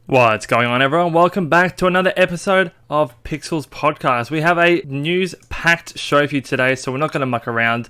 What's going on, everyone? Welcome back to another episode of Pixels Podcast. We have a news-packed show for you today, so we're not going to muck around.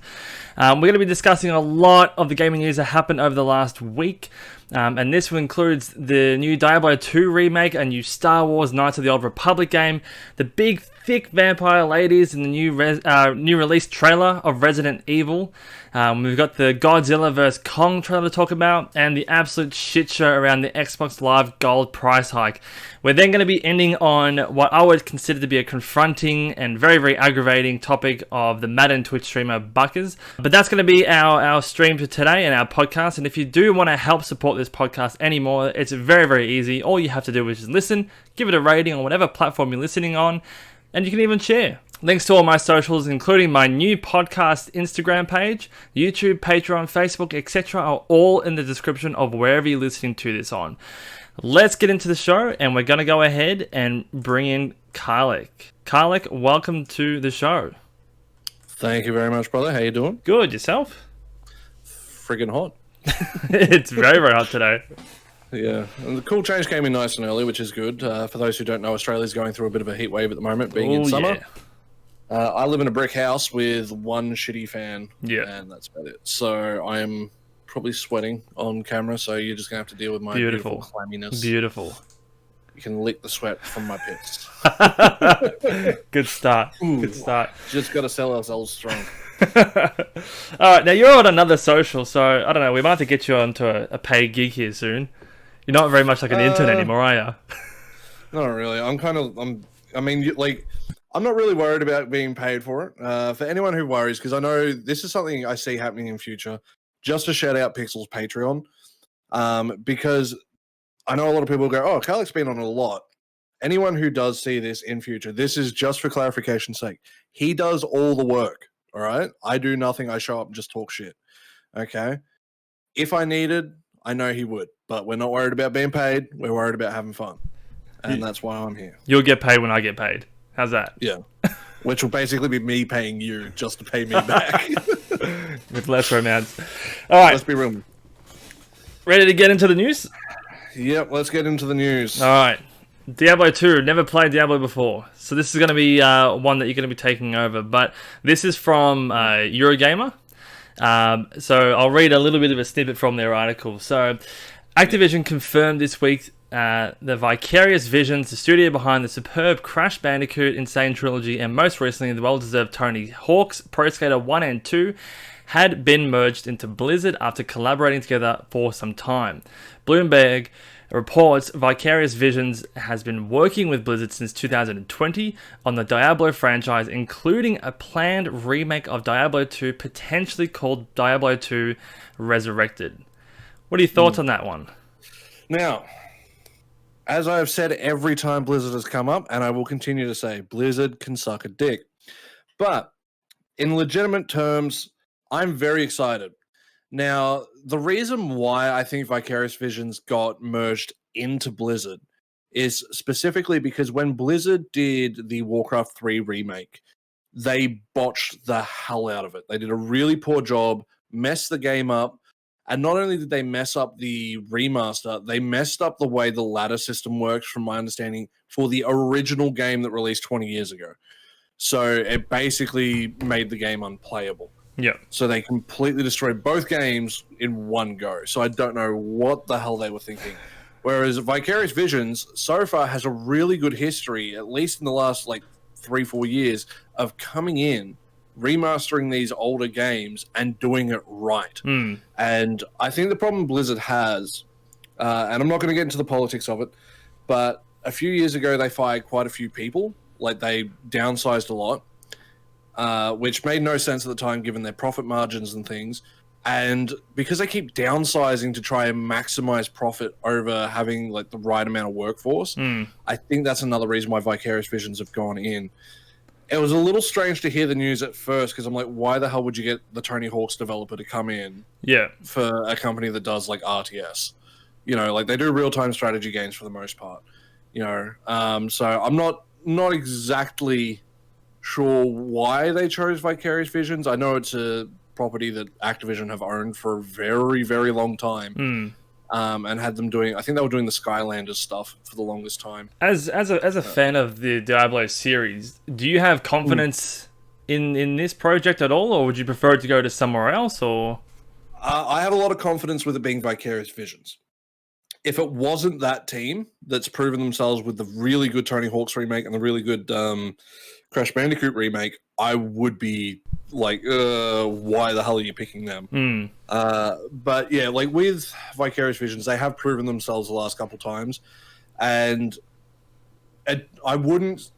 We're going to be discussing a lot of the gaming news that happened over the last week, and this includes the new Diablo 2 remake, a new Star Wars Knights of the Old Republic game, the big, thick vampire ladies in the new release trailer of Resident Evil. We've got the Godzilla vs. Kong trailer to talk about, and the absolute shit show around the Xbox Live Gold price hike. We're then going to be ending on what I would consider to be a confronting and very, very aggravating topic of the Madden Twitch streamer Buckkerz. But that's going to be our stream for today and our podcast. And if you do want to help support this podcast anymore, it's very, very easy. All you have to do is just listen, give it a rating on whatever platform you're listening on, and you can even share. Links to all my socials, including my new podcast Instagram page, YouTube, Patreon, Facebook, etc., are all in the description of wherever you're listening to this on. Let's get into the show, and we're going to go ahead and bring in Karlec. Karlec, welcome to the show. Thank you very much, brother. How you doing? Good. Yourself? Friggin' hot. It's very, very hot today. Yeah, and the cool change came in nice and early, which is good. For those who don't know, Australia's going through a bit of a heat wave at the moment, being in summer. Yeah. I live in a brick house with one shitty fan, and that's about it. So I am probably sweating on camera, so you're just going to have to deal with my beautiful clamminess. Beautiful. You can lick the sweat from my pits. Good start. Ooh, Good start. Just got to sell ourselves strong. Alright, now you're on another social, so I don't know, we might have to get you onto a paid gig here soon. You're not very much like an intern anymore, are you? Not really. I'm not really worried about being paid for it. For anyone who worries, because I know this is something I see happening in future, just to shout out Pixel's Patreon, because I know a lot of people go, oh, Karlec's been on a lot. Anyone who does see this in future, this is just for clarification's sake. He does all the work, all right? I do nothing. I show up and just talk shit, okay? If I needed, I know he would, but we're not worried about being paid. We're worried about having fun, and that's why I'm here. You'll get paid when I get paid. How's that? Yeah. Which will basically be me paying you just to pay me back. With less romance. All right. Let's be real. Ready to get into the news? Yep, let's get into the news. All right. Diablo 2. Never played Diablo before. So this is going to be one that you're going to be taking over. But this is from Eurogamer. So I'll read a little bit of a snippet from their article. So Activision confirmed this week the Vicarious Visions, the studio behind the superb Crash Bandicoot Insane Trilogy, and most recently the well-deserved Tony Hawk's Pro Skater 1 and 2, had been merged into Blizzard after collaborating together for some time. Bloomberg reports Vicarious Visions has been working with Blizzard since 2020 on the Diablo franchise, including a planned remake of Diablo 2, potentially called Diablo 2 Resurrected. What are your thoughts on that one? Now, as I have said every time Blizzard has come up, and I will continue to say, Blizzard can suck a dick. But in legitimate terms, I'm very excited. Now, the reason why I think Vicarious Visions got merged into Blizzard is specifically because when Blizzard did the Warcraft 3 remake, they botched the hell out of it. They did a really poor job, messed the game up, and not only did they mess up the remaster, they messed up the way the ladder system works, from my understanding, for the original game that released 20 years ago. So it basically made the game unplayable. Yeah. So they completely destroyed both games in one go. So I don't know what the hell they were thinking. Whereas Vicarious Visions so far has a really good history, at least in the last 3-4 years, of coming in, remastering these older games and doing it right. And I think the problem Blizzard has, and I'm not going to get into the politics of it, but a few years ago they fired quite a few people. They downsized a lot. Which made no sense at the time given their profit margins and things. And because they keep downsizing to try and maximize profit over having the right amount of workforce, I think that's another reason why Vicarious Visions have gone in. It was a little strange to hear the news at first, because I'm like, why the hell would you get the Tony Hawk's developer to come in for a company that does RTS? They do real-time strategy games for the most part. So I'm not exactly sure why they chose Vicarious Visions. I know it's a property that Activision have owned for a very, very long time. and had them doing. I think they were doing the Skylanders stuff for the longest time. As a fan of the Diablo series, do you have confidence in this project at all, or would you prefer it to go to somewhere else? Or I have a lot of confidence with it being Vicarious Visions. If it wasn't that team that's proven themselves with the really good Tony Hawk's remake and the really good Crash Bandicoot remake, I would be like, why the hell are you picking them? But yeah, like with Vicarious Visions, they have proven themselves the last couple times, and I wouldn't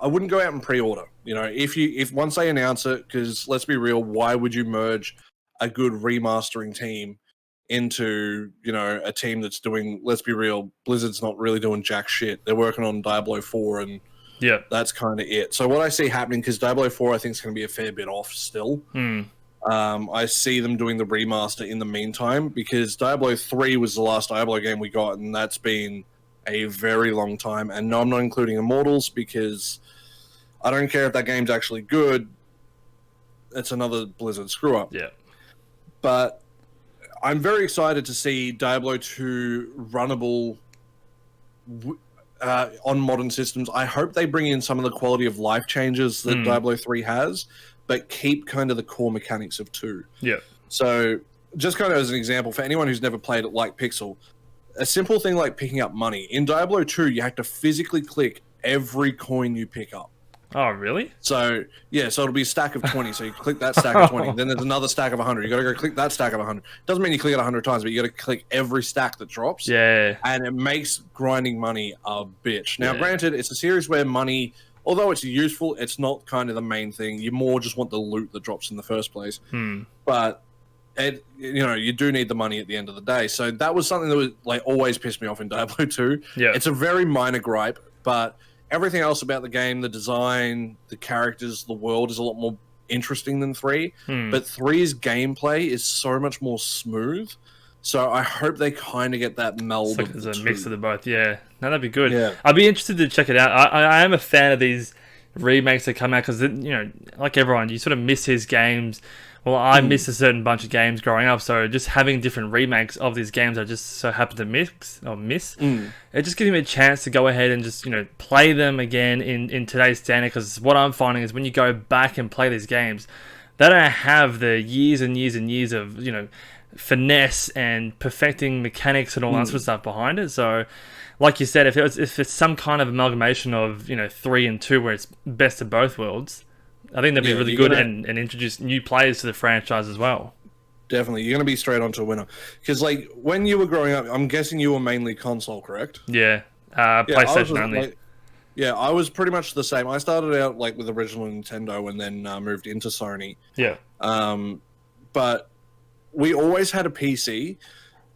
go out and pre-order. You know, if once they announce it, because let's be real, why would you merge a good remastering team into, you know, a team that's doing, let's be real, Blizzard's not really doing jack shit. They're working on Diablo 4 and yeah, that's kind of it. So what I see happening, because Diablo 4 I think is going to be a fair bit off still, I see them doing the remaster in the meantime, because Diablo 3 was the last Diablo game we got, and that's been a very long time. And no, I'm not including Immortals, because I don't care if that game's actually good. It's another Blizzard screw-up. Yeah. But I'm very excited to see Diablo 2 runnable on modern systems. I hope they bring in some of the quality of life changes that Diablo 3 has, but keep kind of the core mechanics of 2. Yeah. So just kind of as an example, for anyone who's never played it like Pixel, a simple thing like picking up money. In Diablo 2, you have to physically click every coin you pick up. Oh, really? So, yeah, so it'll be a stack of 20. So you click that stack of 20. Then there's another stack of 100. You got to go click that stack of 100. Doesn't mean you click it 100 times, but you got to click every stack that drops. Yeah. And it makes grinding money a bitch. Now, granted, it's a series where money, although it's useful, it's not kind of the main thing. You more just want the loot that drops in the first place. But you do need the money at the end of the day. So that was something that was like always pissed me off in Diablo 2. Yeah. It's a very minor gripe, but everything else about the game, the design, the characters, the world is a lot more interesting than 3. But 3's gameplay is so much more smooth. So I hope they kind of get that meld. It's like there's a mix of the both. Yeah, no, that'd be good. Yeah. I'd be interested to check it out. I am a fan of these remakes that come out because, you know, like everyone, you sort of miss his games. Well, I missed a certain bunch of games growing up, so just having different remakes of these games I just so happen to miss, it just gives me a chance to go ahead and just, you know, play them again in today's standard, because what I'm finding is when you go back and play these games, they don't have the years and years and years of, you know, finesse and perfecting mechanics and all that sort of stuff behind it. So, like you said, if it's some kind of amalgamation of, you know, 3 and 2 where it's best of both worlds, I think that'd be really good and introduce new players to the franchise as well. Definitely. You're going to be straight onto a winner. Because, like, when you were growing up, I'm guessing you were mainly console, correct? Yeah. PlayStation only. I was pretty much the same. I started out, like, with original Nintendo and then moved into Sony. Yeah. But we always had a PC.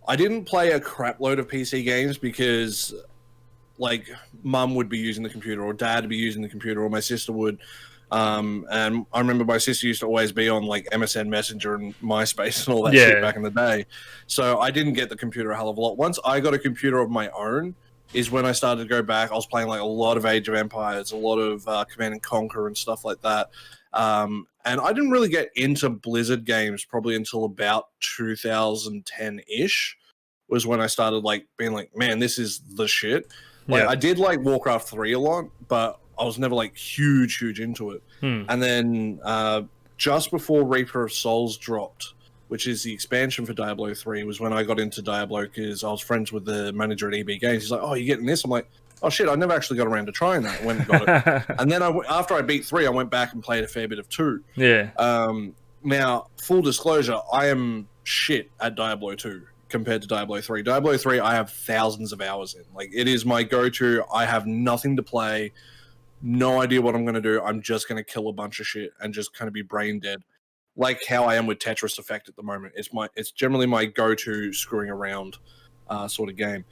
I didn't play a crap load of PC games because, like, Mum would be using the computer or Dad would be using the computer or my sister would. And I remember my sister used to always be on like MSN Messenger and MySpace and all that shit back in the day. So I didn't get the computer a hell of a lot. Once I got a computer of my own is when I started to go back. I was playing like a lot of Age of Empires, a lot of Command and Conquer and stuff like that. And I didn't really get into Blizzard games probably until about 2010-ish was when I started like being like, man, this is the shit. Like I did like Warcraft 3 a lot, but I was never like huge into it. And then just before Reaper of Souls dropped, which is the expansion for Diablo 3, was when I got into Diablo because I was friends with the manager at EB Games. He's like, oh, you getting this? I'm like, oh shit, I never actually got around to trying that. I went and got it. And then after I beat 3, I went back and played a fair bit of 2. Yeah. Now, full disclosure, I am shit at Diablo 2 compared to Diablo 3. Diablo 3, I have thousands of hours in. Like, it is my go-to. I have nothing to play. No idea what I'm going to do. I'm just going to kill a bunch of shit and just kind of be brain dead. Like how I am with Tetris Effect at the moment. It's generally my go-to screwing around sort of game.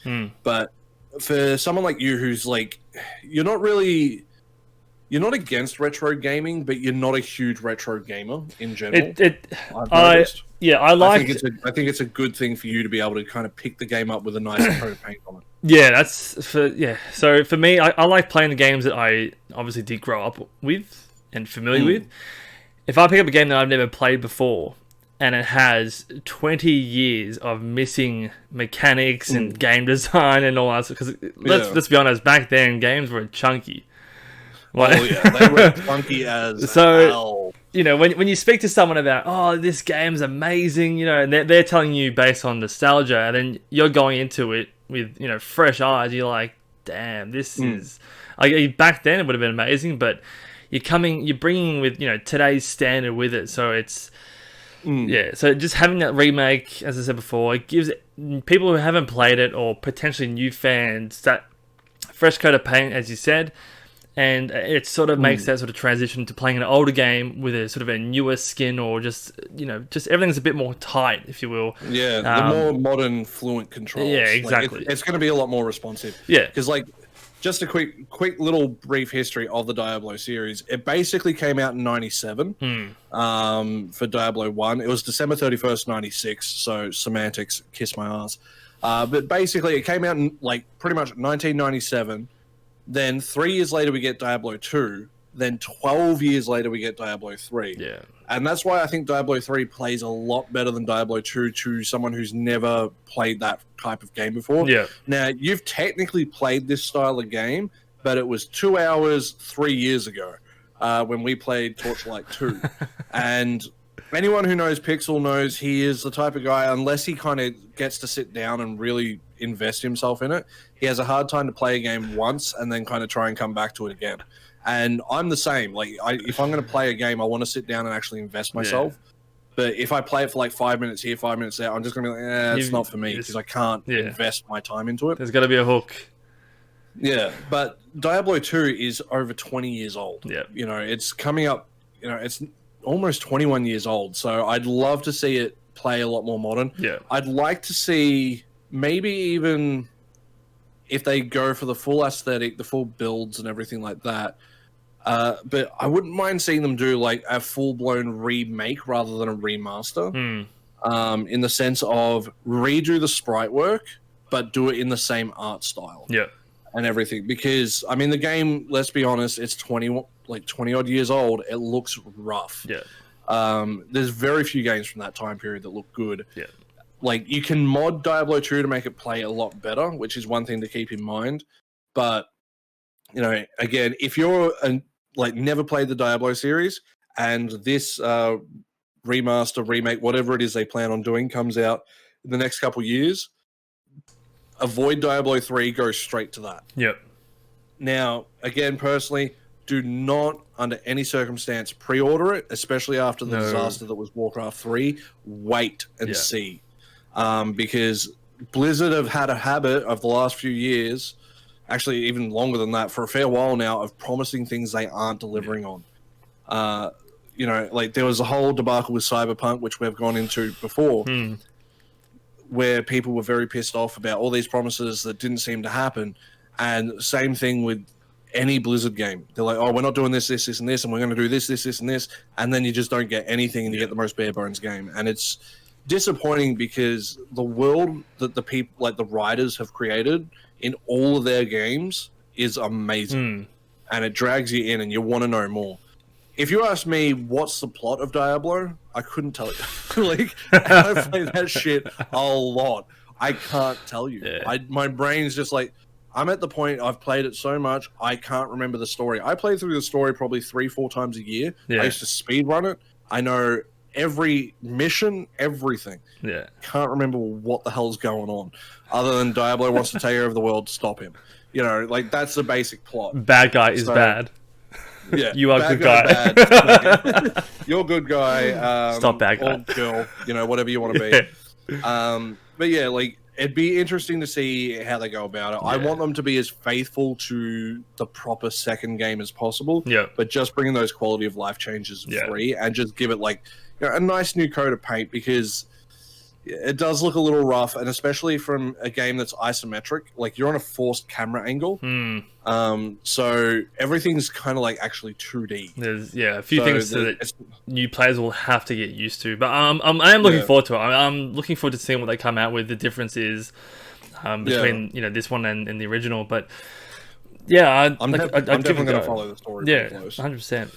But for someone like you who's like, you're not against retro gaming, but you're not a huge retro gamer in general. I think it's a good thing for you to be able to kind of pick the game up with a nice coat of paint on it. Yeah, So for me, I like playing the games that I obviously did grow up with and familiar with. If I pick up a game that I've never played before, and it has 20 years of missing mechanics and game design and all that. Because let's be honest, back then games were chunky. Oh yeah, they were chunky as hell. You know, when you speak to someone about, oh, this game's amazing, you know, and they're telling you based on nostalgia, and then you're going into it with, you know, fresh eyes, you're like, damn, this is... Like, back then it would have been amazing, but you're bringing with, you know, today's standard with it, so it's... Yeah, so just having that remake, as I said before, it gives people who haven't played it, or potentially new fans, that fresh coat of paint, as you said, and it sort of makes that sort of transition to playing an older game with a sort of a newer skin, or just, you know, just everything's a bit more tight, if you will. Yeah, the more modern, fluent controls. Yeah, exactly. Like it's going to be a lot more responsive. Yeah. Because, like, just a quick little brief history of the Diablo series. It basically came out in 97 for Diablo 1. It was December 31st, 96, so semantics, kiss my ass. But basically, it came out in, like, pretty much 1997. Then 3 years later, we get Diablo 2. Then 12 years later, we get Diablo 3. Yeah. And that's why I think Diablo 3 plays a lot better than Diablo 2 to someone who's never played that type of game before. Yeah. Now, you've technically played this style of game, but it was 2 hours 3 years ago when we played Torchlight 2. And anyone who knows Pixel knows he is the type of guy, unless he kind of gets to sit down and really invest himself in it, he has a hard time to play a game once and then kind of try and come back to it again. And I'm the same. Like, if I'm going to play a game, I want to sit down and actually invest myself. Yeah. But if I play it for like 5 minutes here, 5 minutes there, I'm just going to be like, it's not for me, because I can't invest my time into it. There's got to be a hook. Yeah, but Diablo 2 is over 20 years old. Yeah. You know, it's coming up, you know, it's almost 21 years old. So I'd love to see it play a lot more modern. Yeah. I'd like to see maybe even if they go for the full aesthetic, the full builds and everything like that. But I wouldn't mind seeing them do like a full-blown remake rather than a remaster. In the sense of redo the sprite work, but do it in the same art style. Yeah. And everything. Because, I mean, the game, let's be honest, it's 20 odd years old. It looks rough. Yeah. There's very few games from that time period that look good. Yeah. Like, you can mod Diablo 2 to make it play a lot better, which is one thing to keep in mind. But, you know, again, if you're never played the Diablo series and this remaster, remake, whatever it is they plan on doing comes out in the next couple years, avoid Diablo 3, go straight to that. Yep. Now, again, personally, do not, under any circumstance, pre-order it, especially after the disaster that was Warcraft 3. Wait and see. Because Blizzard have had a habit of the last few years, actually even longer than that, for a fair while now, of promising things they aren't delivering on. You know, like there was a whole debacle with Cyberpunk, which we've gone into before, where people were very pissed off about all these promises that didn't seem to happen. And same thing with any Blizzard game. They're like, oh, we're not doing this, this, this, and this, and we're going to do this, this, this, and this. And then you just don't get anything, and you get the most bare bones game. And it's disappointing because the world that the people, like the writers, have created in all of their games is amazing. And it drags you in and you want to know more. If you ask me what's the plot of Diablo, I couldn't tell you. Like, I've played that shit a lot. I can't tell you. Yeah. My brain's just like, I'm at the point, I've played it so much, I can't remember the story. I play through the story probably 3-4 times a year. I used to speedrun it. I know every mission, everything. Yeah. Can't remember what the hell's going on. Other than Diablo wants to take over the world, stop him. You know, like, that's the basic plot. Bad guy is bad. Yeah, you are good guy. Bad. You're good guy. Stop bad guy. Or girl, you know, whatever you want to be. But yeah, like, it'd be interesting to see how they go about it. I want them to be as faithful to the proper second game as possible. Yeah. But just bringing those quality of life changes free and just give it like, you know, a nice new coat of paint, because it does look a little rough, and especially from a game that's isometric, like you're on a forced camera angle. So everything's kind of like actually 2D. There's a few things that new players will have to get used to, but I am looking forward to it. I'm looking forward to seeing what they come out with. The difference is between you know, this one and the original, but yeah, I'm definitely going to follow the story. Yeah, 100%.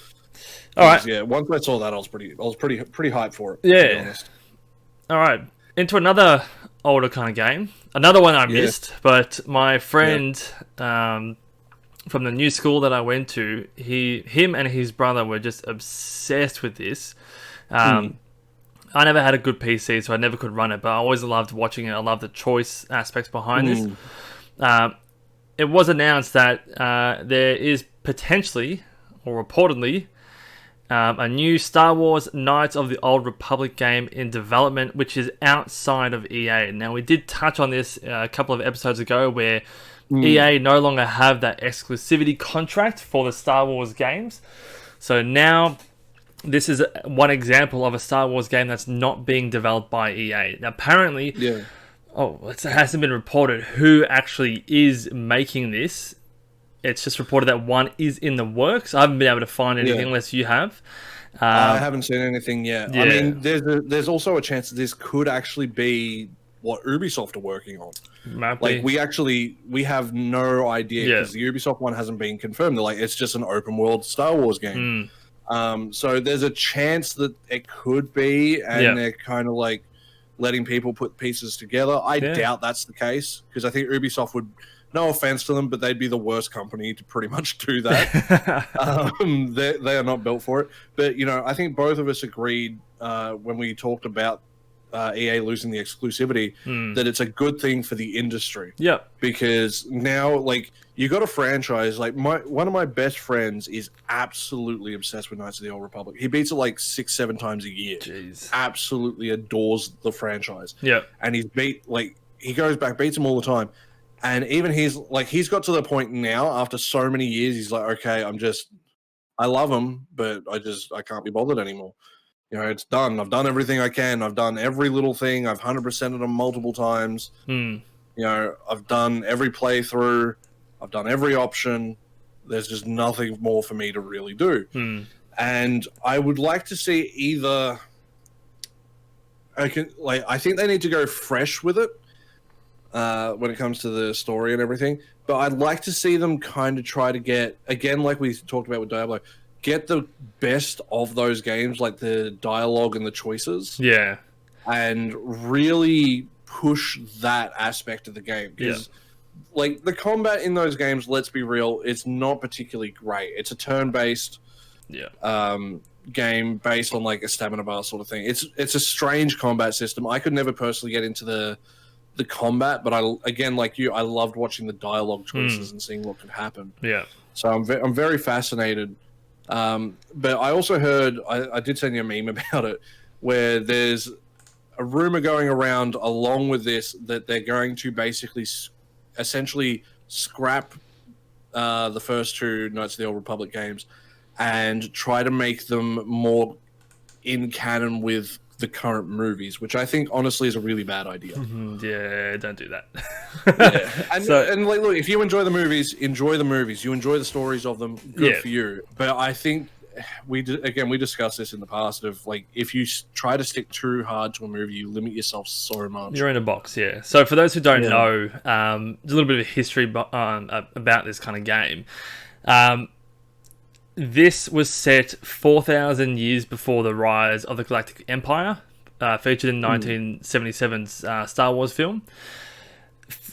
All right. Yeah, once I saw that, I was pretty hyped for it. Yeah. To be honest. All right. Into another older kind of game. Another one I missed, but my friend from the new school that I went to, him and his brother were just obsessed with this. I never had a good PC, so I never could run it, but I always loved watching it. I loved the choice aspects behind this. It was announced that there is potentially, or reportedly, a new Star Wars Knights of the Old Republic game in development, which is outside of EA. Now, we did touch on this a couple of episodes ago, where EA no longer have that exclusivity contract for the Star Wars games. So now, this is one example of a Star Wars game that's not being developed by EA. Now, apparently, it hasn't been reported who actually is making this. It's just reported that one is in the works. I haven't been able to find anything unless you have. I haven't seen anything yet. I mean, there's also a chance that this could actually be what Ubisoft are working on. Like, we have no idea because the Ubisoft one hasn't been confirmed. They're like, it's just an open world Star Wars game. So there's a chance that it could be, and they're kind of like letting people put pieces together. I doubt that's the case, because I think Ubisoft would, no offense to them, but they'd be the worst company to pretty much do that. They are not built for it. But, you know, I think both of us agreed when we talked about EA losing the exclusivity that it's a good thing for the industry. Yeah. Because now, like, you got a franchise, like one of my best friends is absolutely obsessed with Knights of the Old Republic. He beats it like 6-7 times a year. Jeez. Absolutely adores the franchise. Yeah. And he goes back, beats them all the time. And even he's got to the point now, after so many years, he's like, okay, I love them, but I can't be bothered anymore. You know, it's done. I've done everything I can. I've done every little thing. I've 100%ed them multiple times. You know, I've done every playthrough. I've done every option. There's just nothing more for me to really do. And I would like to see either... I think they need to go fresh with it when it comes to the story and everything. But I'd like to see them kind of try to get, again, like we talked about with Diablo, get the best of those games, like the dialogue and the choices. Yeah. And really push that aspect of the game. Because, like, the combat in those games, let's be real, it's not particularly great. It's a turn-based game based on, like, a stamina bar sort of thing. It's a strange combat system. I could never personally get into the combat, but again, like you, I loved watching the dialogue choices and seeing what could happen. Yeah. So I'm very fascinated. But I also heard, I did send you a meme about it, where there's a rumor going around along with this that they're going to basically essentially scrap the first two Knights of the Old Republic games and try to make them more in canon with the current movies, which I think honestly is a really bad idea. Yeah, don't do that. And like, look, if you enjoy the movies, enjoy the movies. You enjoy the stories of them, good for you. But I think we discussed this in the past of, like, if you try to stick too hard to a movie, you limit yourself so much. You're in a box, yeah. So for those who don't know, there's a little bit of a history about this kind of game. This was set 4,000 years before the rise of the Galactic Empire, featured in 1977's Star Wars film.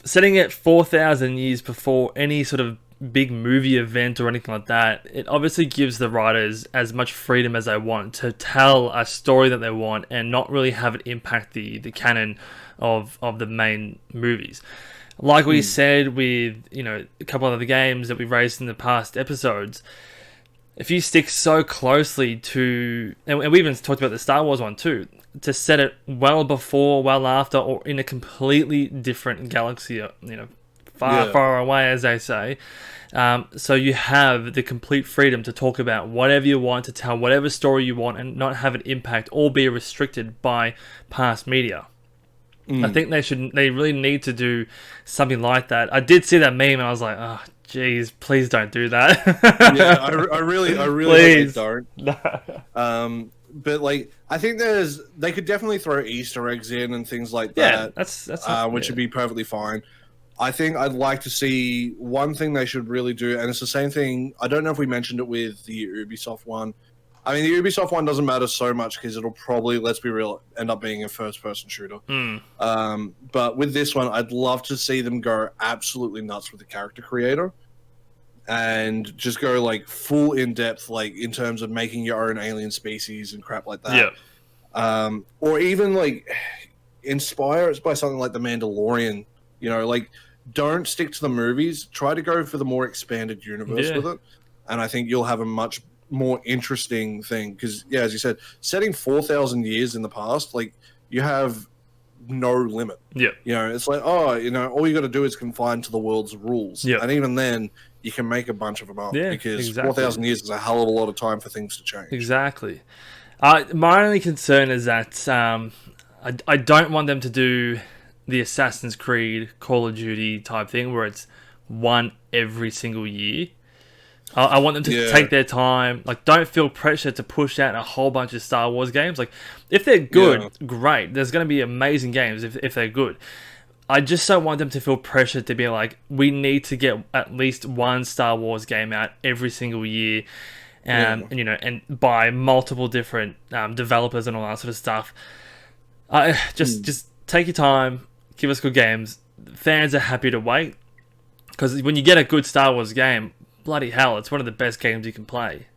Setting it 4,000 years before any sort of big movie event or anything like that, it obviously gives the writers as much freedom as they want to tell a story that they want and not really have it impact the canon of the main movies. Like we said with, you know, a couple of other games that we've raised in the past episodes, if you stick so closely to, and we even talked about the Star Wars one too, to set it well before, well after, or in a completely different galaxy, you know, far away, as they say. So you have the complete freedom to talk about whatever you want, to tell whatever story you want, and not have it impact or be restricted by past media. I think they really need to do something like that. I did see that meme and I was like, oh, jeez, please don't do that. I really hope they don't. But like, I think they could definitely throw Easter eggs in and things like that. That's which would be perfectly fine. I think I'd like to see one thing they should really do, and it's the same thing. I don't know if we mentioned it with the Ubisoft one. I mean, the Ubisoft one doesn't matter so much because it'll probably, let's be real, end up being a first-person shooter. But with this one, I'd love to see them go absolutely nuts with the character creator and just go like full in-depth, like in terms of making your own alien species and crap like that. Yeah. Or even like inspire us by something like The Mandalorian. You know, like don't stick to the movies. Try to go for the more expanded universe with it, and I think you'll have a much more interesting thing. Because yeah, as you said, setting 4,000 years in the past, like you have no limit. Yeah, you know, it's like, oh, you know, all you got to do is confine to the world's rules. Yeah, and even then, you can make a bunch of them up. Yeah, because exactly. 4,000 years is a hell of a lot of time for things to change. Exactly. My only concern is that I don't want them to do the Assassin's Creed, Call of Duty type thing where it's one every single year. I want them to take their time. Like, don't feel pressure to push out a whole bunch of Star Wars games. Like, if they're good, great. There's going to be amazing games if they're good. I just don't want them to feel pressure to be like, we need to get at least one Star Wars game out every single year. You know, and by multiple different developers and all that sort of stuff. Just take your time, give us good games. Fans are happy to wait because when you get a good Star Wars game, bloody hell, it's one of the best games you can play.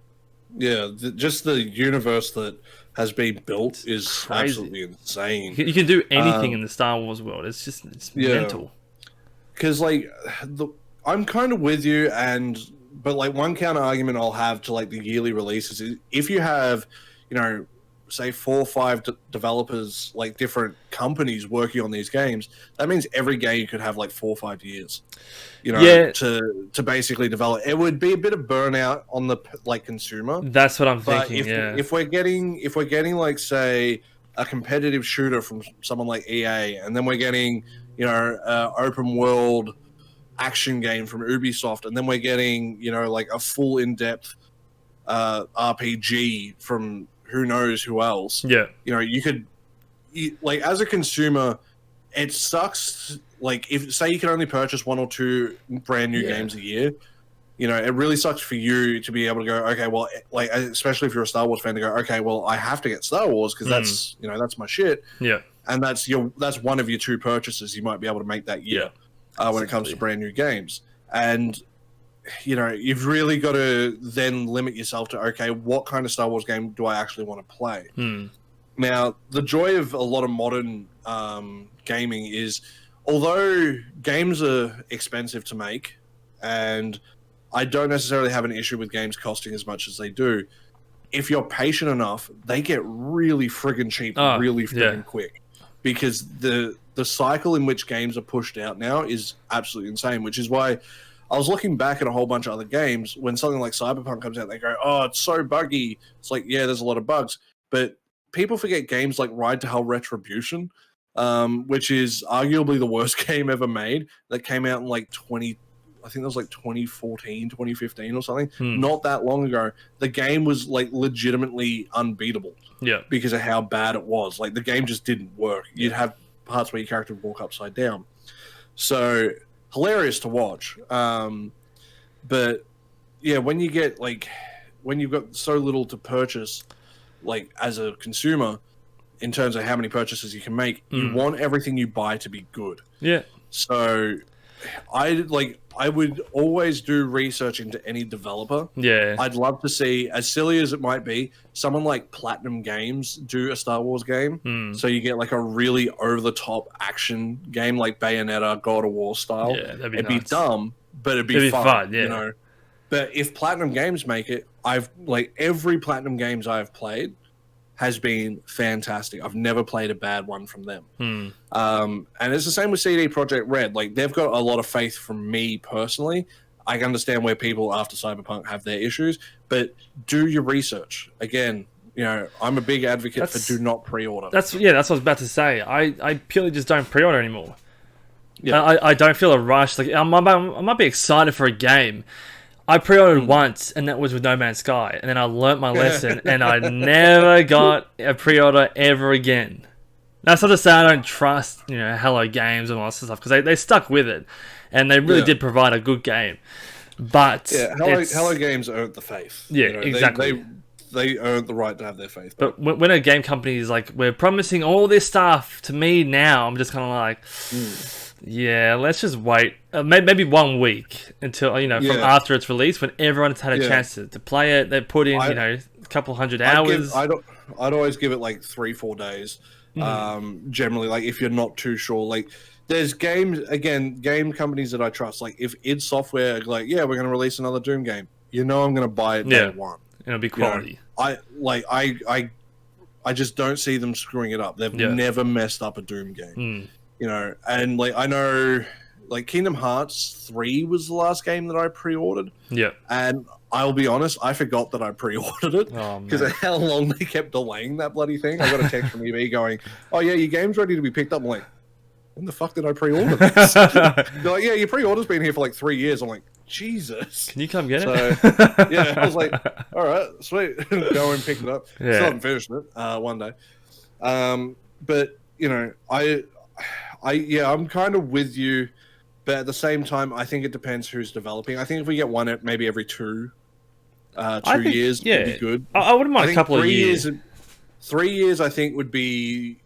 Yeah, just the universe that has been built is absolutely insane. You can do anything in the Star Wars world. It's mental. Because like, I'm kind of with you, but like one counter argument I'll have to like the yearly releases is if you have, you know, say 4 or 5 developers, like different companies working on these games, that means every game could have like 4 or 5 years, you know, to basically develop. It would be a bit of burnout on the like consumer. That's what I'm thinking. If we're getting like say a competitive shooter from someone like EA, and then we're getting, you know, open world action game from Ubisoft, and then we're getting, you know, like a full in-depth RPG from who knows who else. Yeah, you know, like as a consumer, it sucks. Like if say you can only purchase 1 or 2 brand new games a year, you know, it really sucks for you to be able to go, okay, well, like especially if you're a Star Wars fan, to go, okay, well, I have to get Star Wars because that's, you know, that's my shit. Yeah, and that's one of your 2 purchases you might be able to make that year. When it comes to brand new games. And, you know, you've really got to then limit yourself to, okay, what kind of Star Wars game do I actually want to play? Now, the joy of a lot of modern gaming is, although games are expensive to make, and I don't necessarily have an issue with games costing as much as they do, if you're patient enough, they get really friggin' cheap really friggin' quick. Because the cycle in which games are pushed out now is absolutely insane, which is why I was looking back at a whole bunch of other games. When something like Cyberpunk comes out, they go, oh, it's so buggy. It's like, yeah, there's a lot of bugs. But people forget games like Ride to Hell Retribution, which is arguably the worst game ever made, that came out in like 2014, 2015 or something. Not that long ago. The game was like legitimately unbeatable. Yeah, because of how bad it was. Like the game just didn't work. You'd have parts where your character would walk upside down. So hilarious to watch. But yeah, when you've got so little to purchase, like as a consumer, in terms of how many purchases you can make, you want everything you buy to be good. Yeah. So I would always do research into any developer. Yeah. I'd love to see, as silly as it might be, someone like Platinum Games do a Star Wars game. So you get like a really over-the-top action game like Bayonetta, God of War style. Yeah, it'd be dumb, but it'd be fun, you know. But if Platinum Games make it, every Platinum Games I've played has been fantastic. I've never played a bad one from them. And it's the same with CD Projekt Red. Like, they've got a lot of faith from me personally. I understand where people after Cyberpunk have their issues, but do your research. Again, you know, I'm a big advocate for do not pre-order. That's what I was about to say. I purely just don't pre-order anymore. Yeah. I don't feel a rush. Like I might be excited for a game. I pre-ordered once, and that was with No Man's Sky, and then I learnt my lesson, and I never got a pre-order ever again. That's not to say I don't trust, you know, Hello Games and all that stuff, because they stuck with it, and they really did provide a good game. But Hello Games earned the faith. Yeah, you know, exactly. they earned the right to have their faith. But when a game company is like, we're promising all this stuff to me now, I'm just kind of like, yeah, let's just wait. Maybe 1 week until, from after it's released, when everyone's had a chance to play it. They put in, a couple hundred hours. I'd always give it like 3-4 days. Generally, like if you're not too sure, like there's game companies that I trust. Like if id Software, like, yeah, we're going to release another Doom game. I'm going to buy it day one. It'll be quality. I just don't see them screwing it up. They've never messed up a Doom game. And like I know, like Kingdom Hearts 3 was the last game that I pre-ordered. Yeah. And I'll be honest, I forgot that I pre-ordered it because of how long they kept delaying that bloody thing. I got a text from EB going, "Oh yeah, your game's ready to be picked up." I'm like, when the fuck did I pre-order this? They're like, yeah, your pre-order's been here for like 3 years. I'm like, Jesus. Can you come get it? Yeah, I was like, all right, sweet. Go and pick it up. Still haven't finished it one day. But, I'm kind of with you. But at the same time, I think it depends who's developing. I think if we get one maybe every 2 years, would be good. I wouldn't mind a couple of years. 3 years, I think, would be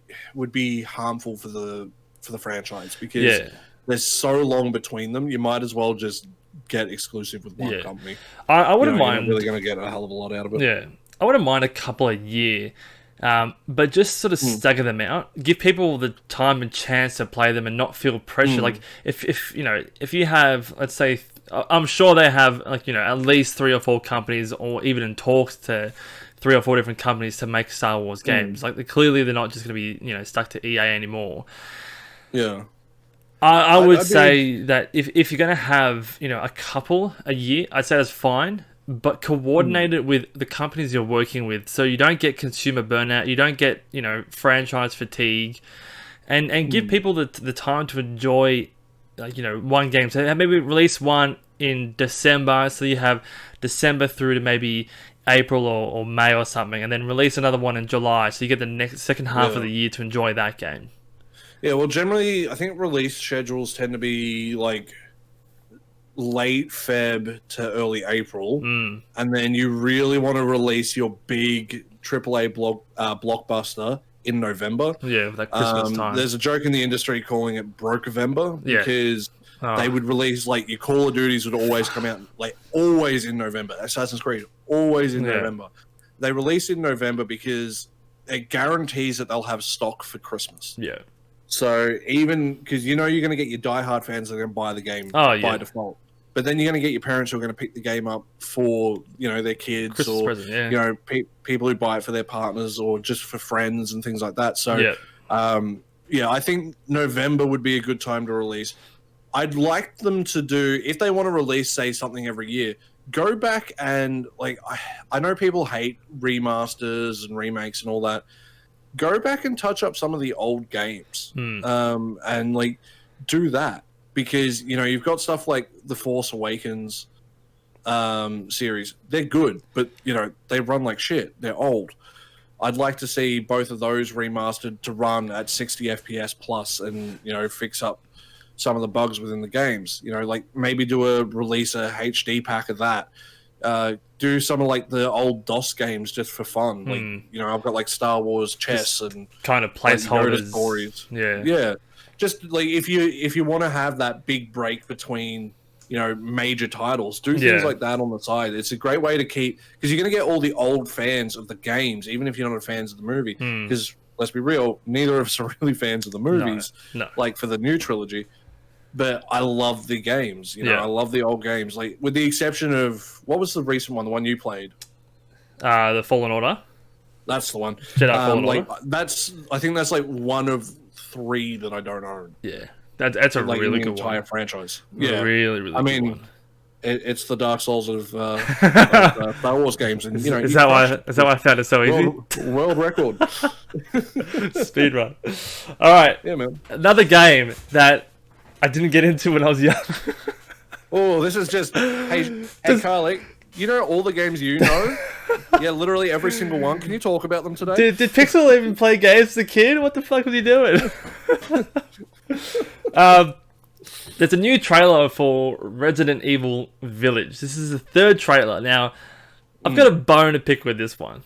harmful for the franchise because there's so long between them. You might as well just get exclusive with one company. I wouldn't mind. You're not really going to get a hell of a lot out of it. Yeah, I wouldn't mind a couple a year, but just sort of stagger them out. Give people the time and chance to play them and not feel pressure. Like if you have, let's say, I'm sure they have at least 3 or 4 companies, or even in talks to 3 or 4 different companies to make Star Wars games. Like clearly they're not just going to be stuck to EA anymore. Yeah. I would say that if you're going to have, a couple a year, I'd say that's fine, but coordinate it with the companies you're working with so you don't get consumer burnout, you don't get, franchise fatigue, and give people the time to enjoy, one game. So maybe release one in December, so you have December through to maybe April or May or something, and then release another one in July, so you get the second half of the year to enjoy that game. Yeah, well, generally, I think release schedules tend to be like late Feb to early April, and then you really want to release your big AAA blockbuster in November. Yeah, that Christmas time. There's a joke in the industry calling it Broke-November because they would release like your Call of Duties would always come out like always in November. Assassin's Creed always in November. They release in November because it guarantees that they'll have stock for Christmas. Yeah. So even because you're going to get your diehard fans that are going to buy the game by default, but then you're going to get your parents who are going to pick the game up for their kids Christmas or present, people who buy it for their partners or just for friends and things like that. So I think November would be a good time to release. I'd like them to do, if they want to release say something every year, go back and like I know people hate remasters and remakes and all that. Go back and touch up some of the old games and like do that because you've got stuff like the Force Awakens series. They're good, but they run like shit. They're old. I'd like to see both of those remastered to run at 60 FPS plus and fix up some of the bugs within the games. Like maybe do a HD pack of that. Do some of like the old DOS games just for fun. Like I've got like Star Wars chess just and kind of placeholders. Stories. Yeah. Just like if you want to have that big break between major titles, do things like that on the side. It's a great way to keep because you're going to get all the old fans of the games, even if you're not fans of the movie. Because let's be real, neither of us are really fans of the movies. No. Like for the new trilogy. But I love the games. I love the old games. Like with the exception of what was the recent one, the one you played? The Fallen Order. That's the one. Jedi Fallen Order. I think that's like one of 3 that I don't own. Yeah, that's a like really good entire one. franchise. Yeah, really good one. It's the Dark Souls of Star Wars games, and is that why I found it so easy? World record. Speedrun. All right. Yeah, man. Another game that I didn't get into when I was young. Oh, this is just hey Karlec, all the games you know? Yeah, literally every single one. Can you talk about them today? Did Pixel even play games as a kid? What the fuck was he doing? There's a new trailer for Resident Evil Village. This is the 3rd trailer. Now, I've got a bone to pick with this one.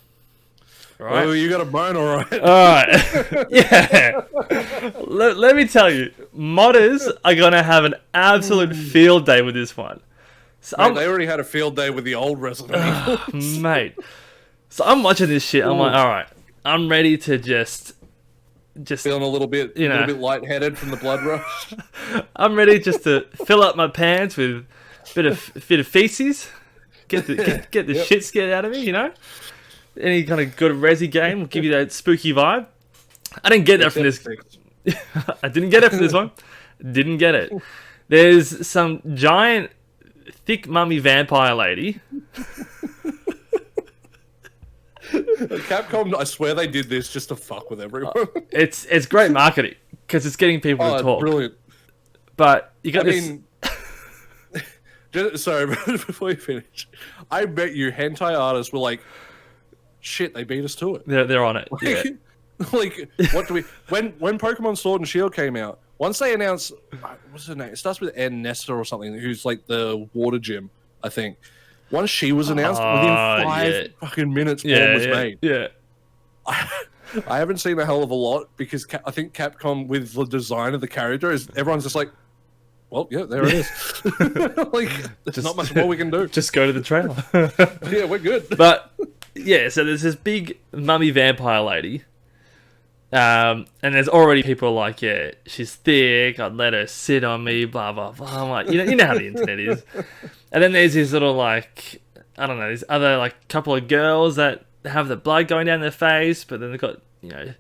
Right? Oh, you got a bone, all right. Alright. Yeah. Let me tell you, modders are going to have an absolute field day with this one. So Mate, they already had a field day with the old Resident Evil. Mate. So I'm watching this shit. I'm like, alright, I'm ready to just Feeling a little bit lightheaded from the blood rush. I'm ready just to fill up my pants with a bit of feces. Get the shit scared out of me, you know? Any kind of good resi game will give you that spooky vibe. I didn't get that from this. I didn't get it from this one. Didn't get it. There's some giant, thick mummy vampire lady. Capcom, I swear they did this just to fuck with everyone. It's great marketing because it's getting people to talk. Brilliant. But you got this. Sorry, before you finish, I bet you hentai artists were like, shit, they beat us to it. They're on it. Yeah. Like, what do we... When Pokemon Sword and Shield came out, once they announced... What's her name? It starts with N. Nesta or something, who's like the water gym, I think. Once she was announced, within 5 fucking minutes, one was made. Yeah. I haven't seen a hell of a lot because I think Capcom, with the design of the character, everyone's just like, well, yeah, there it is. Like, there's not much more we can do. Just go to the trailer. Yeah, we're good. But yeah, so there's this big mummy vampire lady, and there's already people like, yeah, she's thick. I'd let her sit on me. Blah blah blah. I'm like, you know how the internet is. And then there's these little like, I don't know, these other like couple of girls that have the blood going down their face, but then they've got, you know.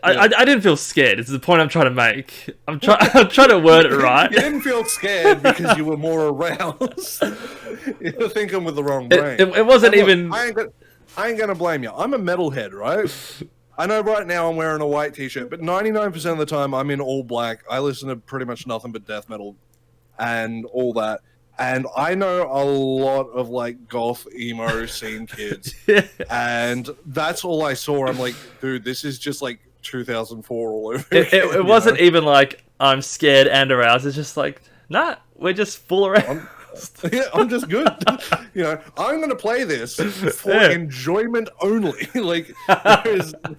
I didn't feel scared. It's the point I'm trying to make. I'm trying to word it right. You didn't feel scared because you were more aroused. You're thinking with the wrong brain. It wasn't even... I ain't gonna blame you. I'm a metalhead, right? I know right now I'm wearing a white t-shirt, but 99% of the time I'm in all black. I listen to pretty much nothing but death metal and all that. And I know a lot of like goth emo scene kids. And that's all I saw. I'm like, dude, this is just like 2004 all over. It wasn't even like I'm scared and aroused. It's just like, nah, we're just full around. I'm just good. You know, I'm going to play this for enjoyment only. Like,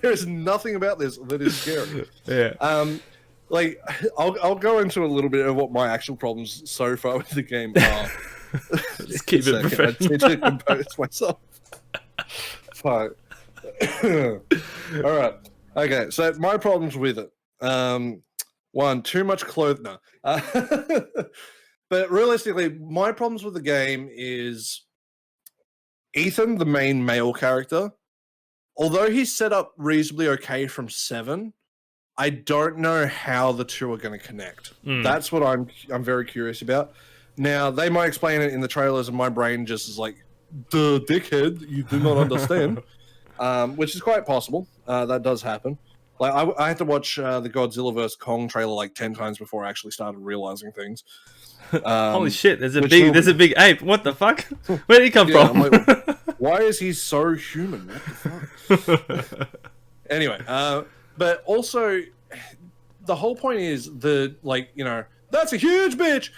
there's nothing about this that is scary. Yeah. Like, I'll go into a little bit of what my actual problems so far with the game are. Just keep it professional. I need to compose myself. Fuck. All right. Okay, so my problems with it. One, too much clothes. No. But realistically, my problems with the game is Ethan, the main male character, although he's set up reasonably okay from 7, I don't know how the two are going to connect. That's what I'm very curious about. Now, they might explain it in the trailers, and my brain just is like, duh, dickhead, you do not understand. Which is quite possible. That does happen. Like, I had to watch the Godzilla vs. Kong trailer like 10 times before I actually started realizing things. Holy shit, there's a big ape. What the fuck? Where did he come from? I'm like, why is he so human? What the fuck? Anyway, but also the whole point is that's a huge bitch.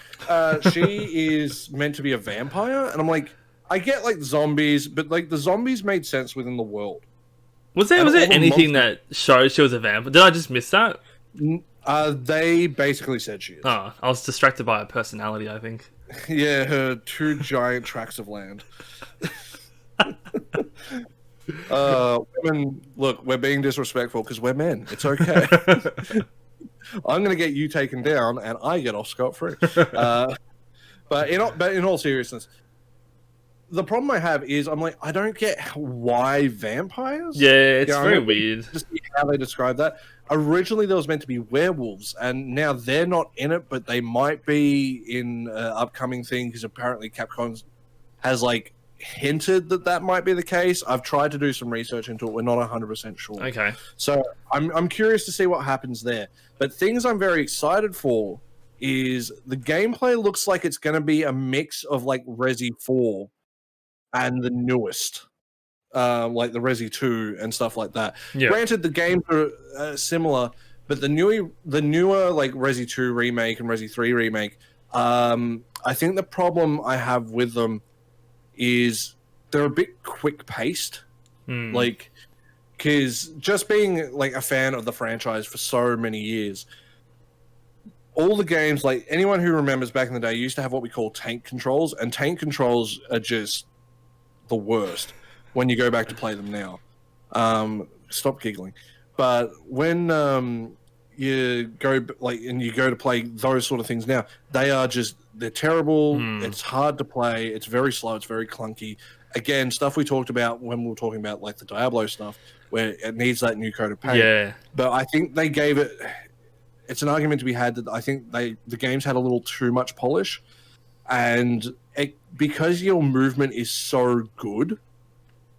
She is meant to be a vampire, and I'm like, I get like zombies, but like the zombies made sense within the world. Was there anything that shows she was a vampire? Did I just miss that? They basically said she is. Oh, I was distracted by her personality, I think. Yeah, her 2 giant tracts of land. Women, look, we're being disrespectful because we're men. It's okay. I'm going to get you taken down, and I get off scot-free. But in all seriousness, the problem I have is I'm like, I don't get why vampires. Yeah, it's very weird. Just how they describe that. Originally, there was meant to be werewolves, and now they're not in it, but they might be in an upcoming thing because apparently Capcom has like hinted that might be the case. I've tried to do some research into it. We're not 100% sure. Okay. So I'm curious to see what happens there. But things I'm very excited for is the gameplay looks like it's going to be a mix of like Resi 4 and the newest. Like the Resi 2 and stuff like that. Yeah. Granted, the games are similar, but the newer like Resi 2 remake and Resi 3 remake, I think the problem I have with them is they're a bit quick paced. Mm. Like, because just being like a fan of the franchise for so many years, all the games, like anyone who remembers back in the day, used to have what we call tank controls, and tank controls are just the worst when you go back to play them now. Stop giggling. But when you go to play those sort of things now, they're terrible. It's hard to play. It's very slow. It's very clunky. Again, stuff we talked about when we were talking about like the Diablo stuff, where it needs that new coat of paint. Yeah. But I think they gave it. It's an argument to be had that I think the games had a little too much polish, and because your movement is so good,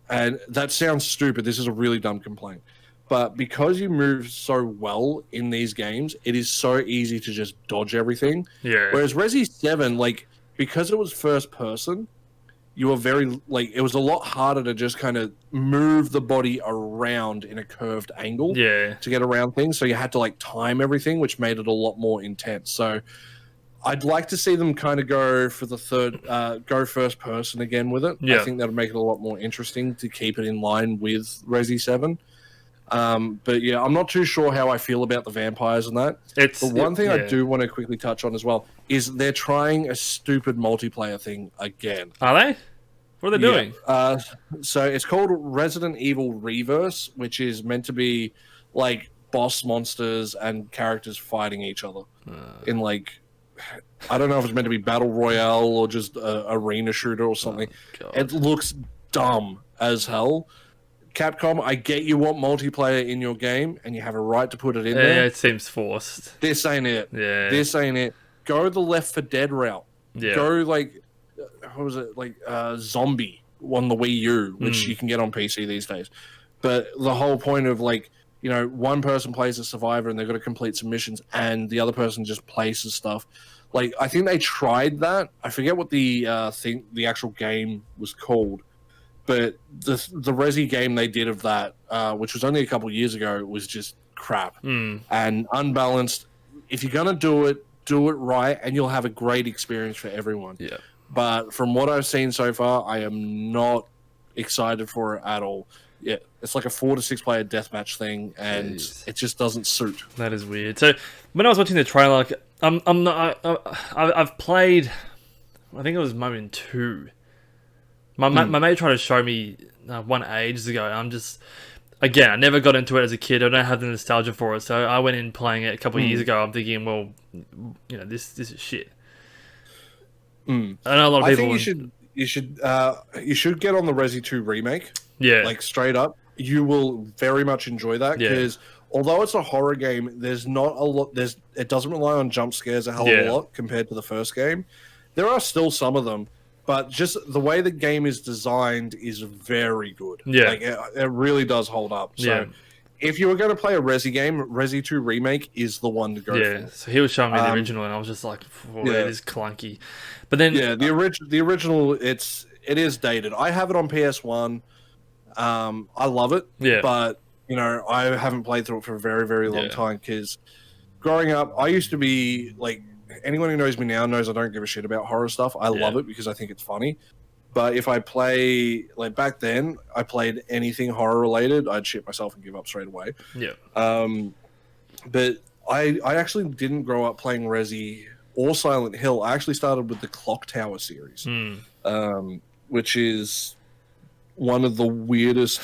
and that sounds stupid. This is a really dumb complaint. But because you move so well in these games, it is so easy to just dodge everything. Yeah. Whereas Resi 7, like, because it was first person, you were very, like, it was a lot harder to just kind of move the body around in a curved angle Yeah. to get around things. So you had to, like, time everything, which made it a lot more intense. So I'd like to see them kind of go for the go first person again with it. Yeah. I think that would make it a lot more interesting to keep it in line with Resi 7. But yeah, I'm not too sure how I feel about the vampires and that. But one thing I do want to quickly touch on as well is they're trying a stupid multiplayer thing again. Are they? What are they doing? So it's called Resident Evil Reverse, which is meant to be like boss monsters and characters fighting each other in like, I don't know if it's meant to be battle royale or just arena shooter or something. It looks dumb as hell. Capcom, I get you want multiplayer in your game, and you have a right to put it in there. Yeah, it seems forced. This ain't it. Yeah. This ain't it. Go the Left 4 Dead route. Yeah. Go like, what was it? Like Zombie on the Wii U, which you can get on PC these days. But the whole point of like, you know, one person plays a survivor and they've got to complete some missions, and the other person just places stuff. Like, I think they tried that. I forget what the actual game was called. But the Resi game they did of that, which was only a couple years ago, was just crap and unbalanced. If you're gonna do it right, and you'll have a great experience for everyone. Yeah. But from what I've seen so far, I am not excited for it at all. Yeah, it's like a 4 to 6 player deathmatch thing, and it just doesn't suit. That is weird. So when I was watching the trailer, like, I've played, I think it was Moment 2. My mate tried to show me one ages ago, and I'm just, again, I never got into it as a kid. I don't have the nostalgia for it, so I went in playing it a couple of years ago. I'm thinking, well, you know, this is shit. I know a lot of people. I think you should get on the Resi 2 remake. Yeah, like straight up. You will very much enjoy that because although it's a horror game, there's not a lot. It doesn't rely on jump scares a hell of a lot compared to the first game. There are still some of them. But just the way the game is designed is very good. Yeah. Like, it really does hold up. So if you were going to play a Resi game, Resi 2 Remake is the one to go for. Yeah, so he was showing me the original, and I was just like, it is clunky. But then... Yeah, the original, it is dated. I have it on PS1. I love it. Yeah. But, you know, I haven't played through it for a very, very long time because growing up, I used to be, like... Anyone who knows me now knows I don't give a shit about horror stuff. I love it because I think it's funny. But if I play, like back then, I played anything horror related, I'd shit myself and give up straight away. Yeah. But I actually didn't grow up playing Resi or Silent Hill. I actually started with the Clock Tower series, which is one of the weirdest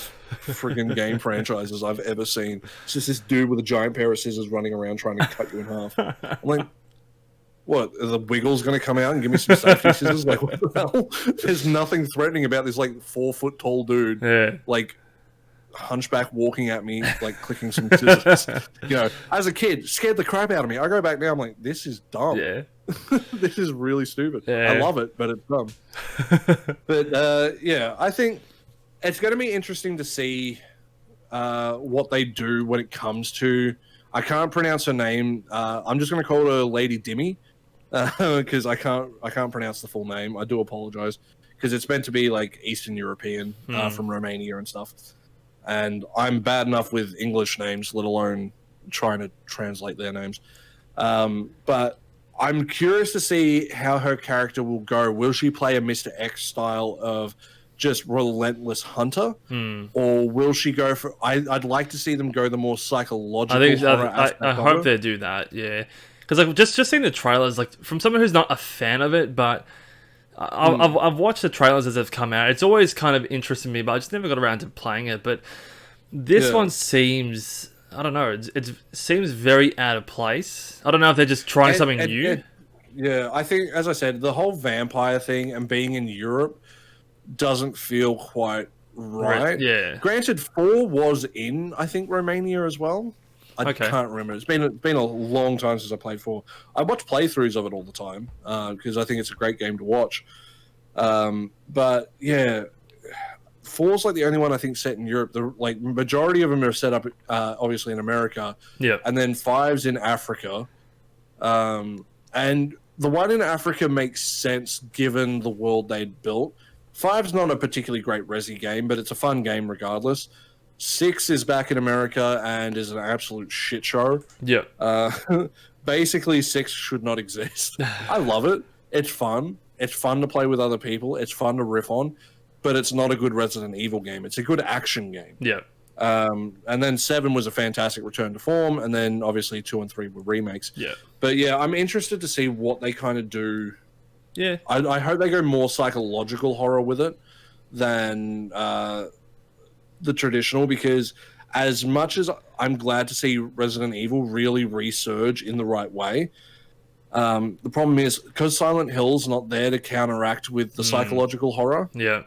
friggin' game franchises I've ever seen. It's just this dude with a giant pair of scissors running around trying to cut you in half. I'm like, what, are the Wiggles going to come out and give me some safety scissors? Like, what the hell? There's nothing threatening about this, like, 4 foot tall dude, like, hunchback walking at me, like, clicking some scissors. You know, as a kid, scared the crap out of me. I go back now, I'm like, this is dumb. Yeah. This is really stupid. Yeah. I love it, but it's dumb. But, yeah, I think it's going to be interesting to see what they do when it comes to... I can't pronounce her name. I'm just going to call her Lady Dimmy. Because I can't pronounce the full name. I do apologize because it's meant to be like Eastern European from Romania and stuff, and I'm bad enough with English names, let alone trying to translate their names. But I'm curious to see how her character will go. Will she play a Mr. X style of just relentless hunter, or will she go for? I'd like to see them go the more psychological horror aspect. I hope they do that. Yeah, because like just seeing the trailers, like from someone who's not a fan of it, but I've watched the trailers as they've come out. It's always kind of interested me, but I just never got around to playing it. But this one seems, I don't know, it seems very out of place. I don't know if they're just trying something new. Yeah, I think, as I said, the whole vampire thing and being in Europe doesn't feel quite right. Yeah. Granted, 4 was in, I think, Romania as well. I can't remember. It's been a long time since I played 4. I watch playthroughs of it all the time because I think it's a great game to watch. But yeah, 4's like the only one I think set in Europe. The like majority of them are set up obviously in America. Yeah. And then 5's in Africa. And the one in Africa makes sense given the world they'd built. 5's not a particularly great Resi game, but it's a fun game regardless. 6 is back in America and is an absolute shit show. Yeah. Basically, 6 should not exist. I love it. It's fun. It's fun to play with other people. It's fun to riff on, but it's not a good Resident Evil game. It's a good action game. Yeah. And then 7 was a fantastic return to form, and then obviously 2 and 3 were remakes. Yeah. But yeah, I'm interested to see what they kind of do. Yeah. I hope they go more psychological horror with it than the traditional, because as much as I'm glad to see Resident Evil really resurge in the right way, the problem is because Silent Hill's not there to counteract with the psychological horror. Yeah.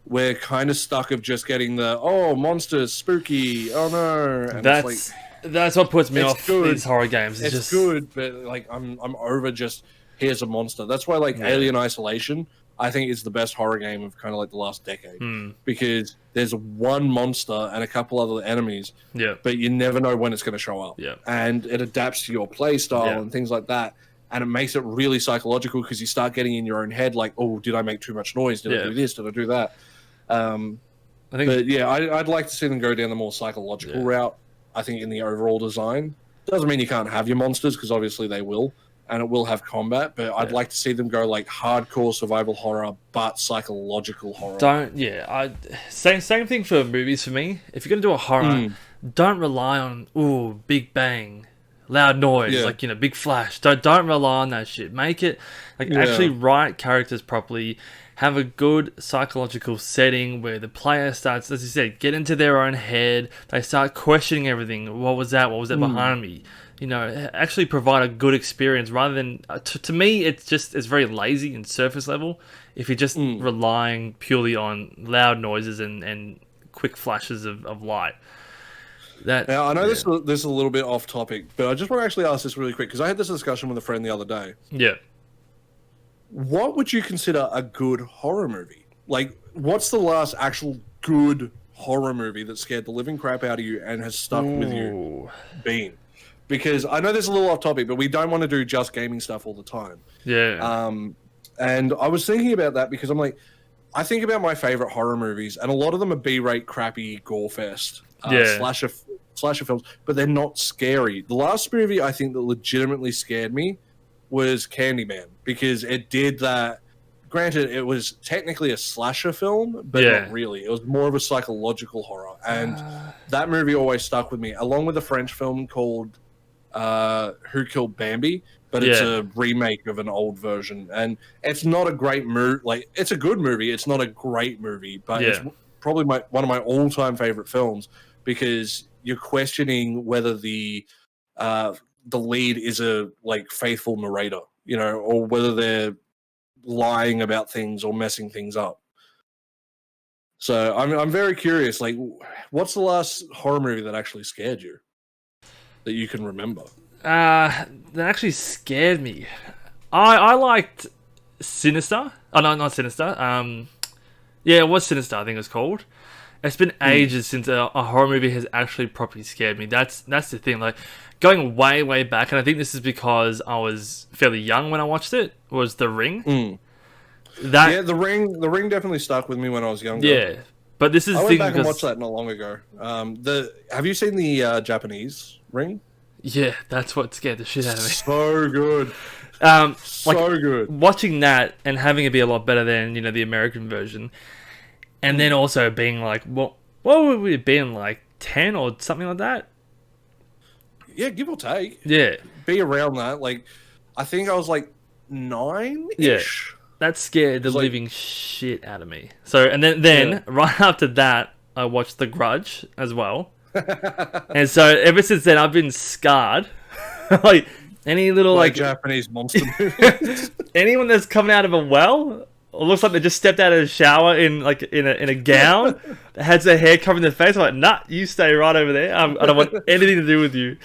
We're kind of stuck of just getting the monsters, spooky, oh no. And that's what puts me off these horror games. It's just good, but like I'm over just here's a monster. That's why Alien Isolation I think is the best horror game of kind of like the last decade because there's one monster and a couple other enemies. Yeah. But you never know when it's going to show up. Yeah. And it adapts to your play style and things like that. And it makes it really psychological because you start getting in your own head like, oh, did I make too much noise? Did I do this? Did I do that? I'd like to see them go down the more psychological route. I think in the overall design doesn't mean you can't have your monsters because obviously they will, and it will have combat. But I'd like to see them go like hardcore survival horror, but psychological horror. Same thing for movies for me. If you're gonna do a horror, don't rely on big bang, loud noise, like big flash. Don't rely on that shit. Make it actually write characters properly. Have a good psychological setting where the player starts, as you said, get into their own head. They start questioning everything. What was that? What was that behind me? Actually provide a good experience rather than... To me, it's very lazy and surface level if you're just relying purely on loud noises and quick flashes of light. Now, I know this is a little bit off topic, but I just want to actually ask this really quick because I had this discussion with a friend the other day. Yeah. What would you consider a good horror movie? Like, what's the last actual good horror movie that scared the living crap out of you and has stuck with you been? Because I know this is a little off topic, but we don't want to do just gaming stuff all the time. Yeah. And I was thinking about that because I'm like, I think about my favorite horror movies, and a lot of them are B-rate, crappy gore fest, slasher films, but they're not scary. The last movie I think that legitimately scared me was Candyman, because it did that. Granted, it was technically a slasher film, but not really. It was more of a psychological horror, and that movie always stuck with me, along with a French film called Who Killed Bambi, but it's a remake of an old version, and it's not a great movie. Like, it's a good movie. It's not a great movie, but it's probably one of my all-time favorite films because you're questioning whether the lead is a faithful narrator, or whether they're lying about things or messing things up. So I'm very curious. Like, what's the last horror movie that actually scared you that you can remember? That actually scared me. I liked Sinister. Oh no, not Sinister. It was Sinister. I think it was called. It's been ages since a horror movie has actually properly scared me. That's the thing. Like, going way, way back, and I think this is because I was fairly young when I watched it, was The Ring. The Ring definitely stuck with me when I was younger. Yeah, but this is I the went thing back and watched that not long ago. Have you seen the Japanese Ring? Yeah, that's what scared the shit out of me. So good. So good. Watching that and having it be a lot better than the American version. And then also being like, what would we have been, like 10 or something like that? Yeah, give or take. Yeah. Be around that. Like, I think I was like 9-ish. That scared the like- living shit out of me. So, and then right after that, I watched The Grudge as well. And so ever since then, I've been scarred. Like, any little, like Japanese monster movies. anyone that's coming out of a well, or looks like they just stepped out of the shower in a gown, that has their hair covering their face. I'm like, nah, you stay right over there. I don't want anything to do with you.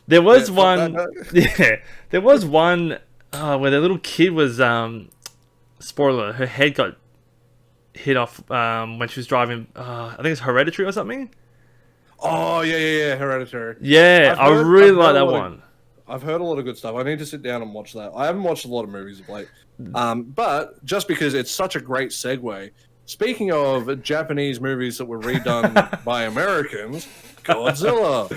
There was one, there was one where the little kid was, spoiler, her head got hit off when she was driving. I think it's Hereditary or something. Oh yeah, Hereditary. Yeah, I really like that one. I've heard a lot of good stuff. I need to sit down and watch that. I haven't watched a lot of movies of late. But just because it's such a great segue, speaking of Japanese movies that were redone by Americans, Godzilla.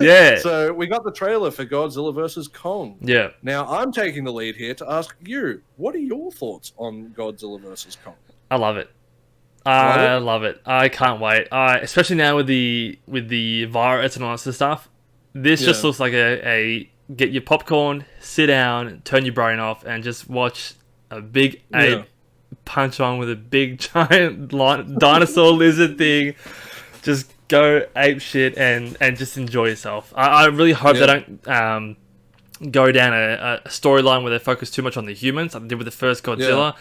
Yeah. So we got the trailer for Godzilla versus Kong. Yeah. Now I'm taking the lead here to ask you, what are your thoughts on Godzilla versus Kong? I love it. I love it. I can't wait. Especially now with the virus and all that sort of stuff. This just looks like a get your popcorn, sit down, turn your brain off, and just watch a big ape punch on with a big giant dinosaur lizard thing. Just go ape shit and just enjoy yourself. I really hope they don't go down a storyline where they focus too much on the humans, like they did with the first Godzilla.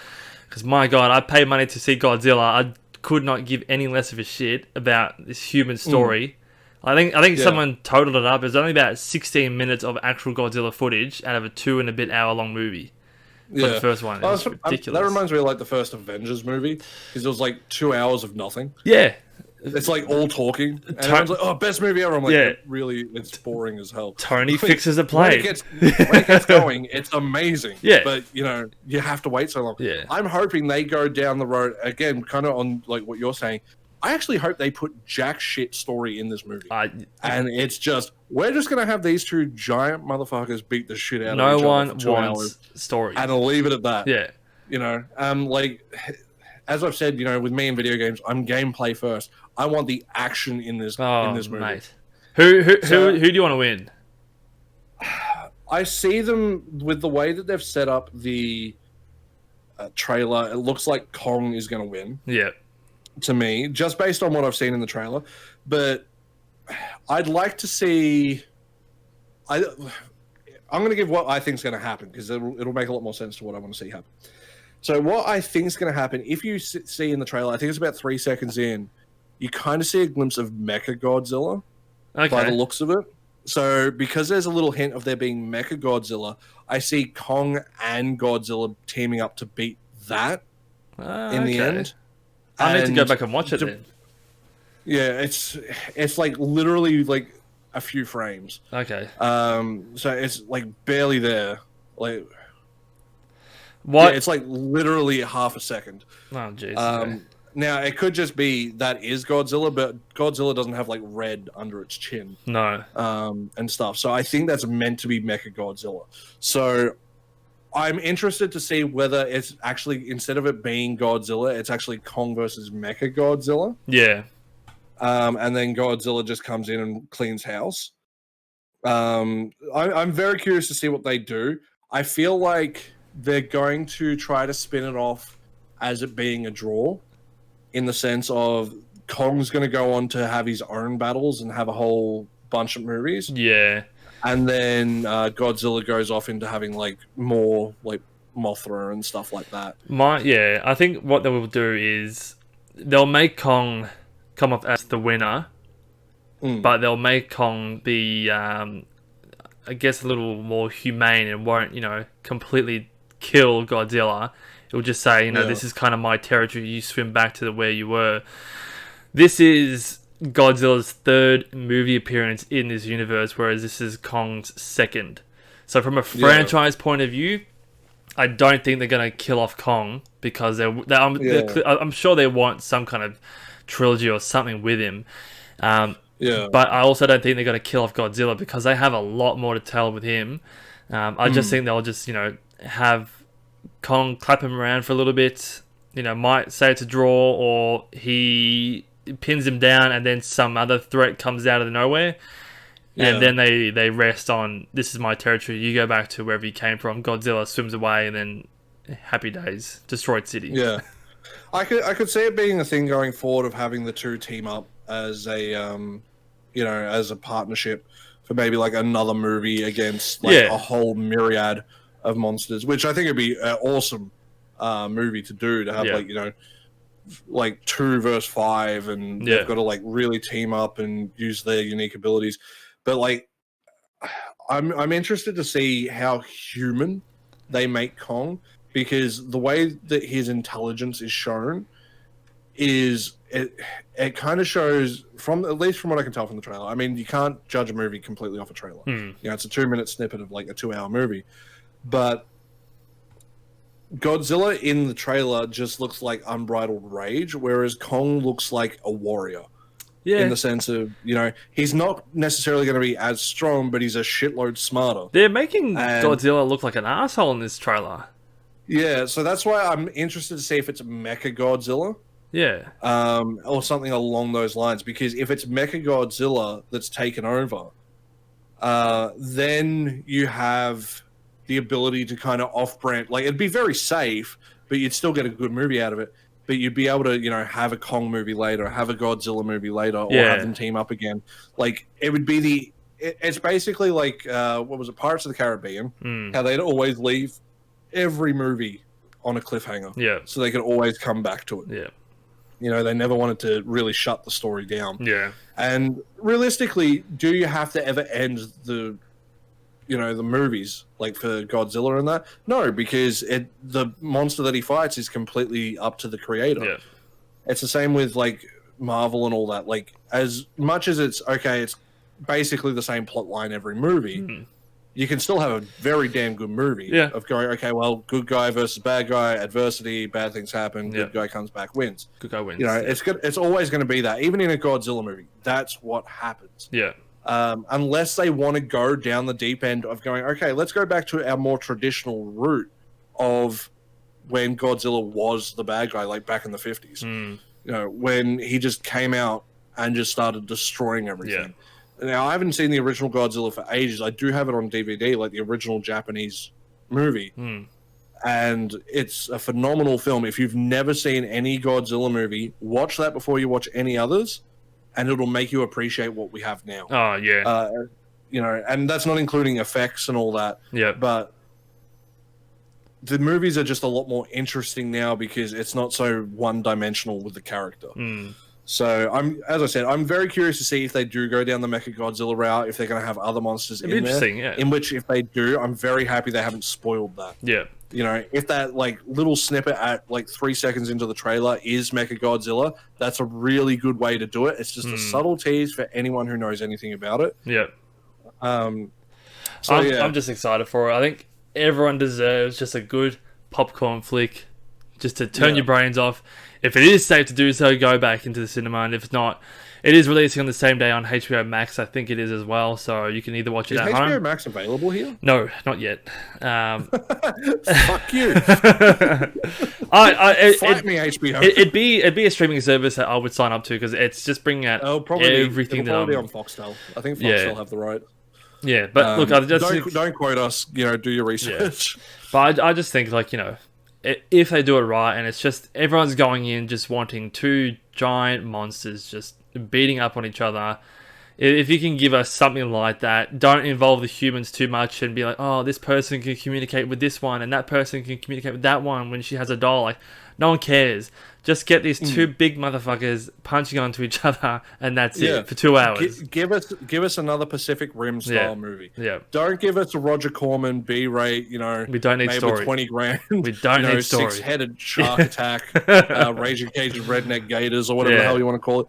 Because my God, I paid money to see Godzilla. I could not give any less of a shit about this human story. I think someone totaled it up. There's only about 16 minutes of actual Godzilla footage out of a 2 and a bit hour long movie for the first one. It's ridiculous. That reminds me of like the first Avengers movie, because it was like 2 hours of nothing. Yeah. It's like all talking. And everyone's like, oh, best movie ever. I'm like, really, it's boring as hell. Tony fixes a plane. When it gets going, it's amazing. Yeah. But, you have to wait so long. Yeah. I'm hoping they go down the road, again, kind of on like what you're saying. I actually hope they put jack shit story in this movie. And it's just, we're just going to have these two giant motherfuckers beat the shit out of each other. No one for 2 wants hours, story. and I'll leave it at that. Yeah. Like, as I've said, with me in video games, I'm gameplay first. I want the action in this movie. Mate. Who do you want to win? I see them with the way that they've set up the trailer. It looks like Kong is going to win. Yeah. To me, just based on what I've seen in the trailer, but I'd like to see. I'm going to give what I think is going to happen, because it'll make a lot more sense to what I want to see happen. So what I think is going to happen, if you see in the trailer, I think it's about 3 seconds in, you kind of see a glimpse of Mecha Godzilla by the looks of it. So because there's a little hint of there being Mecha Godzilla, I see Kong and Godzilla teaming up to beat that in the end. I need to go back and watch it then. Yeah, it's like literally like a few frames. Okay. So it's like barely there. Like what? Yeah, it's like literally half a second. Oh jeez. Now it could just be that is Godzilla, but Godzilla doesn't have like red under its chin. No. And stuff. So I think that's meant to be Mecha Godzilla. So I'm interested to see whether it's actually, instead of it being Godzilla, it's actually Kong versus Mecha Godzilla. Yeah. And then Godzilla just comes in and cleans house. I'm very curious to see what they do. I feel like they're going to try to spin it off as it being a draw, in the sense of Kong's going to go on to have his own battles and have a whole bunch of movies. Yeah. And then Godzilla goes off into having like more like Mothra and stuff like that. I think what they will do is they'll make Kong come off as the winner, but they'll make Kong be, I guess, a little more humane and won't, completely kill Godzilla. It'll just say, this is kind of my territory. You swim back to where you were. This is Godzilla's 3rd movie appearance in this universe, whereas this is Kong's 2nd. So from a franchise point of view, I don't think they're going to kill off Kong, because I'm sure they want some kind of trilogy or something with him. But I also don't think they're going to kill off Godzilla, because they have a lot more to tell with him. I just think they'll just, have Kong clap him around for a little bit, might say it's a draw, or he pins him down, and then some other threat comes out of nowhere, and then they rest on, this is my territory. You go back to wherever you came from. Godzilla swims away, and then happy days, destroyed city. Yeah, I could see it being a thing going forward of having the two team up as a as a partnership for maybe like another movie against a whole myriad of monsters, which I think would be an awesome movie to do, to have like 2 versus 5, and they've got to like really team up and use their unique abilities. But like, I'm interested to see how human they make Kong, because the way that his intelligence is shown is it kind of shows, from at least from what I can tell from the trailer. I mean, you can't judge a movie completely off a trailer. It's a 2-minute snippet of like a 2-hour movie, but Godzilla in the trailer just looks like unbridled rage, whereas Kong looks like a warrior. Yeah. In the sense of, he's not necessarily going to be as strong, but he's a shitload smarter. They're making Godzilla look like an asshole in this trailer. Yeah, so that's why I'm interested to see if it's Mecha Godzilla. Yeah. Or something along those lines, because if it's Mecha Godzilla that's taken over, then you have the ability to kind of off-brand. Like, it'd be very safe, but you'd still get a good movie out of it. But you'd be able to, have a Kong movie later, have a Godzilla movie later, or have them team up again. Like, it would be it's basically like, what was it, Pirates of the Caribbean? How they'd always leave every movie on a cliffhanger. Yeah. So they could always come back to it. Yeah. They never wanted to really shut the story down. Yeah. And realistically, do you have to ever end the movies, like for Godzilla and that? No, because the monster that he fights is completely up to the creator. Yeah. It's the same with like Marvel and all that. Like, as much as it's basically the same plot line every movie, you can still have a very damn good movie of going, okay, well, good guy versus bad guy, adversity, bad things happen, good guy comes back, wins. Good guy wins. It's always going to be that. Even in a Godzilla movie, that's what happens. Yeah. Unless they want to go down the deep end of going, okay, let's go back to our more traditional route of when Godzilla was the bad guy, like back in the 50s. When he just came out and just started destroying everything. Yeah. Now, I haven't seen the original Godzilla for ages. I do have it on DVD, like the original Japanese movie. And it's a phenomenal film. If you've never seen any Godzilla movie, watch that before you watch any others, and it'll make you appreciate what we have now. Oh, yeah. And that's not including effects and all that. Yeah. But the movies are just a lot more interesting now because it's not so one-dimensional with the character. So, as I said, I'm very curious to see if they do go down the Mecha Godzilla route, if they're going to have other monsters in there. Interesting, yeah. In which, if they do, I'm very happy they haven't spoiled that. Yeah. If that like little snippet at like 3 seconds into the trailer is Mecha Godzilla, that's a really good way to do it. It's just a subtle tease for anyone who knows anything about it. Yeah. I'm just excited for it. I think everyone deserves just a good popcorn flick, just to turn your brains off. If it is safe to do so, go back into the cinema, and if it's not, it is releasing on the same day on HBO Max. I think it is as well, so you can either watch it at home. Is HBO Max available here? No, not yet. Fuck you. Fight me, HBO. It'd be a streaming service that I would sign up to, because it's just bringing out everything. It'll probably be on Foxtel. I think Foxtel have the right. Yeah, but look, don't quote us. Do your research. Yeah. But I just think, like, if they do it right, and it's just everyone's going in just wanting 2 giant monsters just beating up on each other. If you can give us something like that, don't involve the humans too much and be like, oh, this person can communicate with this one and that person can communicate with that one when she has a doll. Like, no one cares. Just get these 2 big motherfuckers punching onto each other, and that's it for 2 hours. Give us another Pacific Rim style movie. Yeah. Don't give us a Roger Corman B-rate. We don't need story. 20 grand. We don't need story. 6-headed shark attack, raging caged redneck gators, or whatever the hell you want to call it.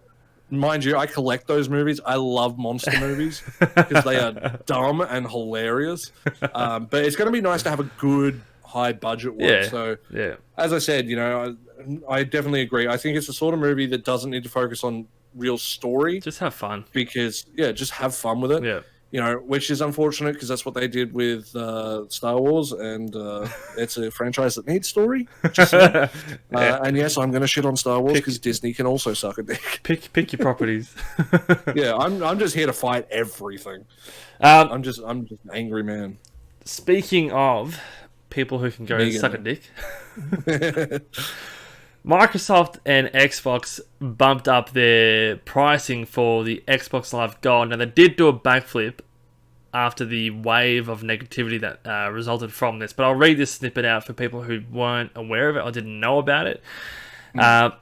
Mind you, I collect those movies. I love monster movies because they are dumb and hilarious. But it's going to be nice to have a good high budget one. Yeah. So, as I said, I definitely agree. I think it's the sort of movie that doesn't need to focus on real story. Just have fun. Because, just have fun with it. Yeah. which is unfortunate because that's what they did with Star Wars, and it's a franchise that needs story. Just saying. And yes, I'm going to shit on Star Wars because Disney can also suck a dick. Pick your properties. Yeah, I'm just here to fight everything. I'm just an angry man. Speaking of people who can go suck a dick, Microsoft and Xbox bumped up their pricing for the Xbox Live Gold. Now, they did do a backflip after the wave of negativity that resulted from this, but I'll read this snippet out for people who weren't aware of it or didn't know about it.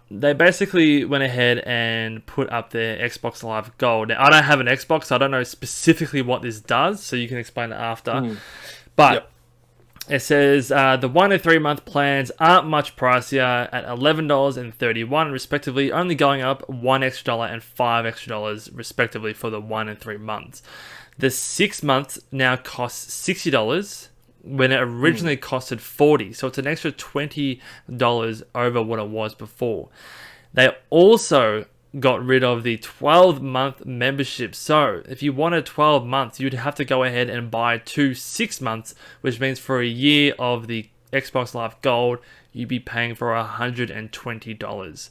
They basically went ahead and put up their Xbox Live Gold. Now, I don't have an Xbox, so I don't know specifically what this does, so you can explain it after. But it says the 1 and 3 month plans aren't much pricier at $11.31 respectively, only going up $1 extra and $5 extra respectively for the 1 and 3 months. The 6 months now costs $60 when it originally costed $40, so it's an extra $20 over what it was before. They also got rid of the 12-month membership. So if you wanted 12 months, you'd have to go ahead and buy 2 6 months, which means for a year of the Xbox Live Gold, you'd be paying for $120.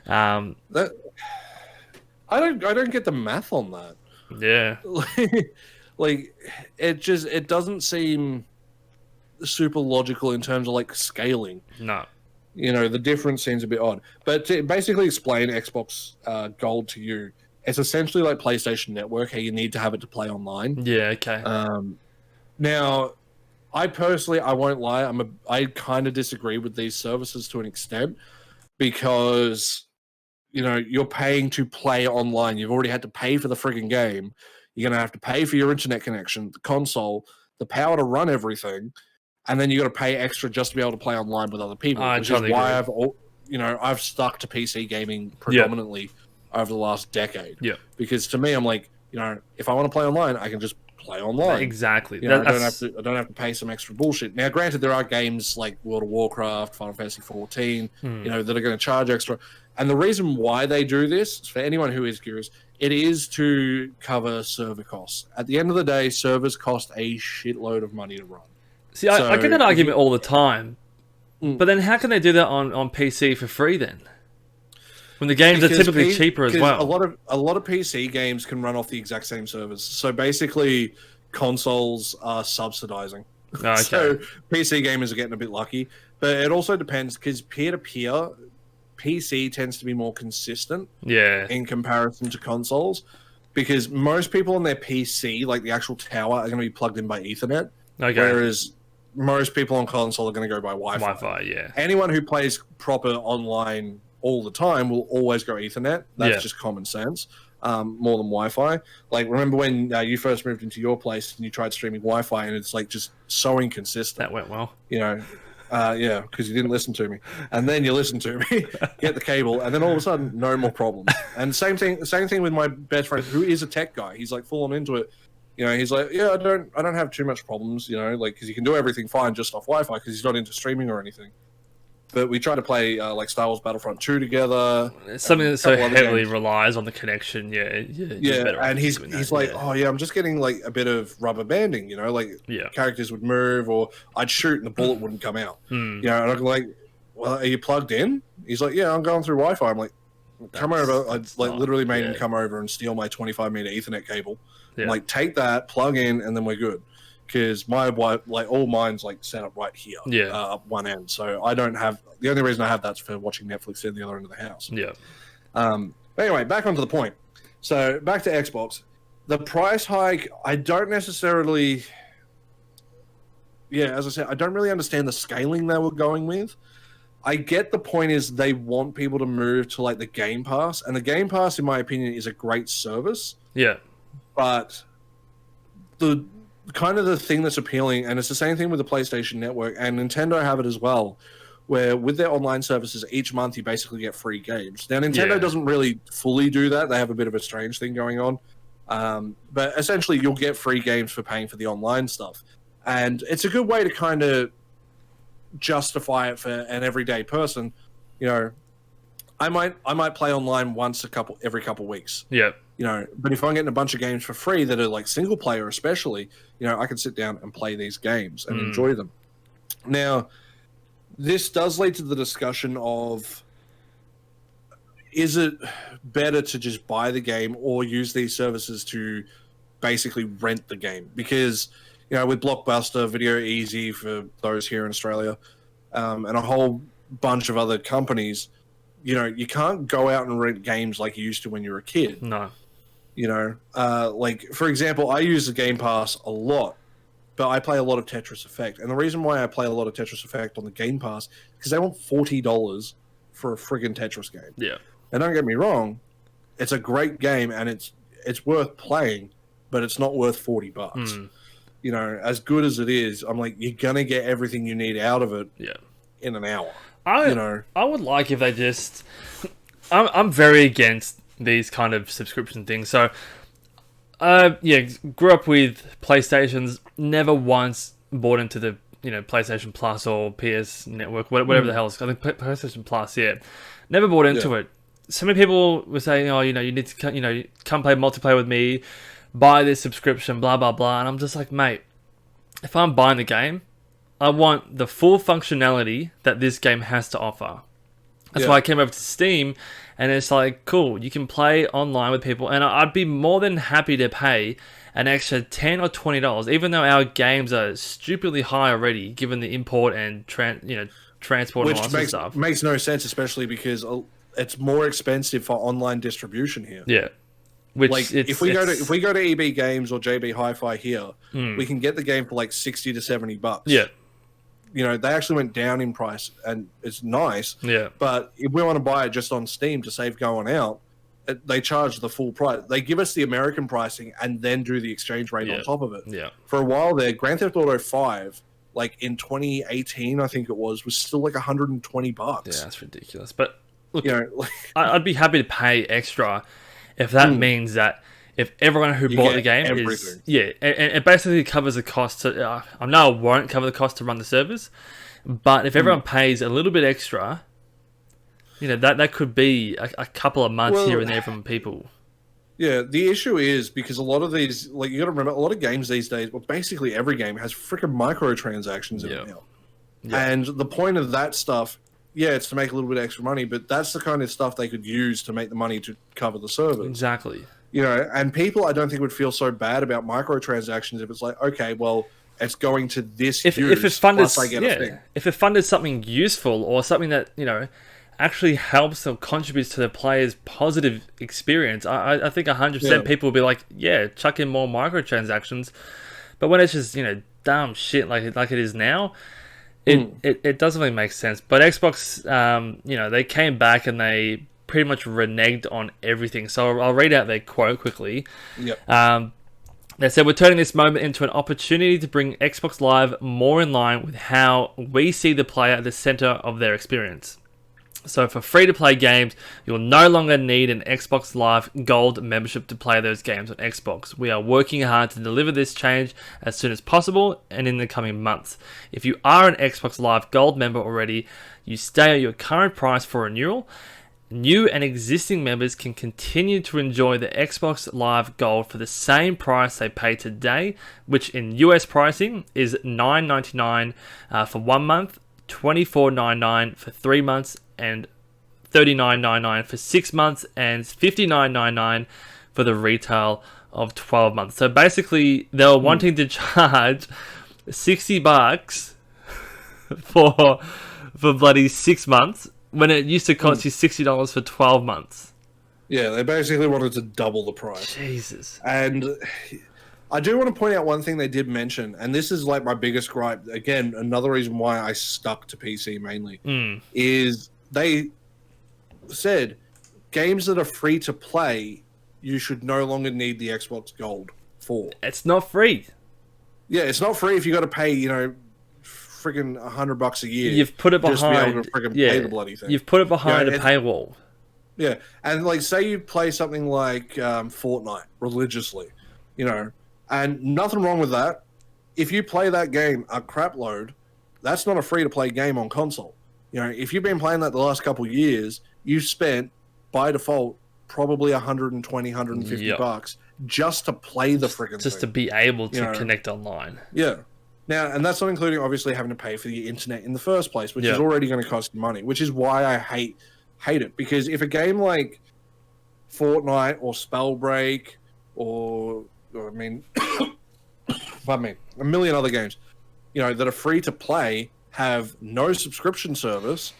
I don't get the math on that. Yeah. Like it doesn't seem super logical in terms of like scaling. No. The difference seems a bit odd. But to basically explain Xbox Gold to you, it's essentially like PlayStation Network, how you need to have it to play online. Yeah, okay. Now, I won't lie, I kind of disagree with these services to an extent because, you're paying to play online. You've already had to pay for the frigging game. You're going to have to pay for your internet connection, the console, the power to run everything. And then you got to pay extra just to be able to play online with other people, which is why I've stuck to PC gaming predominantly over the last decade. Yeah. Because to me, I'm like, if I want to play online, I can just play online. Exactly. I don't have to pay some extra bullshit. Now, granted, there are games like World of Warcraft, Final Fantasy 14, that are going to charge extra. And the reason why they do this, for anyone who is curious, it is to cover server costs. At the end of the day, servers cost a shitload of money to run. See, I get that argument all the time, but then how can they do that on PC for free then? When the games are typically cheaper as well. A lot of PC games can run off the exact same servers. So basically, consoles are subsidizing. Okay. So PC gamers are getting a bit lucky, but it also depends because peer-to-peer, PC tends to be more consistent. Yeah. In comparison to consoles, because most people on their PC, like the actual tower, are going to be plugged in by Ethernet. Okay. Whereas most people on console are going to go by Wi-Fi. Wi-Fi, yeah. Anyone who plays proper online all the time will always go Ethernet. That's just common sense, more than Wi-Fi. Like, remember when you first moved into your place and you tried streaming Wi-Fi and it's like just so inconsistent. That went well. Yeah, because you didn't listen to me. And then you listened to me, get the cable, and then all of a sudden, no more problems. And same thing with my best friend, who is a tech guy. He's like full on into it. He's like, yeah, I don't have too much problems, like, because you can do everything fine just off Wi-Fi because he's not into streaming or anything. But we try to play like Star Wars Battlefront 2 together. It's something that so heavily relies on the connection. Yeah. And he's like, oh yeah, I'm just getting like a bit of rubber banding, like characters would move, or I'd shoot and the bullet wouldn't come out. And I'm like, well, are you plugged in? He's like, yeah, I'm going through Wi-Fi. I'm like, come over. I literally made him come over and steal my 25-meter Ethernet cable. I'm like, take that, plug in, and then we're good. Because my all mine's like set up right here, up one end. So I don't have the only reason I have that's for watching Netflix in the other end of the house. Yeah. But anyway, back onto the point. So back to Xbox, the price hike. I don't necessarily. Yeah, as I said, I don't really understand the scaling they were going with. I get the point is they want people to move to like the Game Pass, and the Game Pass, in my opinion, is a great service. Yeah. But the kind of the thing that's appealing, and it's the same thing with the PlayStation Network, and Nintendo have it as well, where with their online services, each month you basically get free games. Now, Nintendo doesn't really fully do that. They have a bit of a strange thing going on. But essentially, you'll get free games for paying for the online stuff. And it's a good way to kind of justify it for an everyday person. I might play online every couple weeks. Yeah. You know, but if I'm getting a bunch of games for free that are like single player, especially, you know, I can sit down and play these games and enjoy them. Now, this does lead to the discussion of, is it better to just buy the game or use these services to basically rent the game? Because, you know, with Blockbuster, Video Easy for those here in Australia, and a whole bunch of other companies, you know, you can't go out and rent games like you used to when you were a kid. No. You know, like, for example, I use the Game Pass a lot, but I play a lot of Tetris Effect. And the reason why I play a lot of Tetris Effect on the Game Pass is because they want $40 for a friggin' Tetris game. Yeah. And don't get me wrong, it's a great game and it's worth playing, but it's not worth $40. You know, as good as it is, I'm like, you're gonna get everything you need out of it in an hour. I would like if they just... I'm very against these kind of subscription things. So, grew up with PlayStations, never once bought into the, you know, PlayStation Plus or PS Network, whatever the hell it's called. I think PlayStation Plus, never bought into it. So many people were saying, oh, you know, you need to, you know, come play multiplayer with me, buy this subscription, blah, blah, blah. And I'm just like, mate, if I'm buying the game, I want the full functionality that this game has to offer. That's why I came over to Steam, and it's like, cool, you can play online with people, and I'd be more than happy to pay an extra $10 or $20, even though our games are stupidly high already, given the import and transport and all that stuff. Which makes no sense, especially because it's more expensive for online distribution here. Yeah. Which like if we go to EB Games or JB Hi-Fi here, we can get the game for like $60 to $70. Yeah. You know, they actually went down in price, and it's nice. Yeah. But if we want to buy it just on Steam to save going out, they charge the full price. They give us the American pricing and then do the exchange rate on top of it. Yeah. For a while there, Grand Theft Auto 5, like in 2018, I think it was still like $120. Yeah, that's ridiculous. But look, you know, like, I'd be happy to pay extra if that means that if everyone who bought the game everything. and it basically covers the cost to, I know it won't cover the cost to run the servers, but if everyone pays a little bit extra, you know, that could be a couple of months here and there from people. Yeah, the issue is because a lot of these, like, you got to remember, a lot of games these days, well, basically every game has freaking microtransactions in it now. Yeah. And the point of that stuff, it's to make a little bit of extra money, but that's the kind of stuff they could use to make the money to cover the servers. Exactly. You know, and people, I don't think, would feel so bad about microtransactions if it's like, okay, well, it's going to this if it funded, if it funded something useful or something that, you know, actually helps or contributes to the player's positive experience, I think 100% people will be like, chuck in more microtransactions. But when it's just, you know, dumb shit like it is now, it doesn't really make sense. But Xbox, you know, they came back and they pretty much reneged on everything. So I'll read out their quote quickly. They said, "We're turning this moment into an opportunity to bring Xbox Live more in line with how we see the player at the center of their experience. So for free-to-play games, you'll no longer need an Xbox Live Gold membership to play those games on Xbox. We are working hard to deliver this change as soon as possible and in the coming months. If you are an Xbox Live Gold member already, you stay at your current price for renewal. New and existing members can continue to enjoy the Xbox Live Gold for the same price they pay today, which in US pricing is $9.99 for 1 month, $24.99 for 3 months, and $39.99 for 6 months, and $59.99 for the retail of 12 months. So basically, they were wanting to charge $60 for bloody 6 months when it used to cost you $60 for 12 months. Yeah, they basically wanted to double the price. Jesus. And I do want to point out one thing they did mention, and this is like my biggest gripe. Again, another reason why I stuck to PC mainly is they said games that are free to play, you should no longer need the Xbox Gold for. It's not free. Yeah, it's not free if you got to pay, you know, friggin' $100 a year. You've put it behind. Just to be able to friggin' pay the bloody thing. You've put it behind a paywall. Yeah, and like say you play something like Fortnite religiously, you know, and nothing wrong with that. If you play that game a crap load, that's not a free-to-play game on console. You know, if you've been playing that the last couple of years, you've spent, by default, probably 120, 150 Yep. bucks just to play the freaking Just to thing. be able to You know? connect online. Yeah. Now, and that's not including obviously having to pay for the internet in the first place, which Yeah. is already going to cost you money, which is why I hate it. Because if a game like Fortnite or Spellbreak or I mean, pardon me, a million other games, you know, that are free to play have no subscription service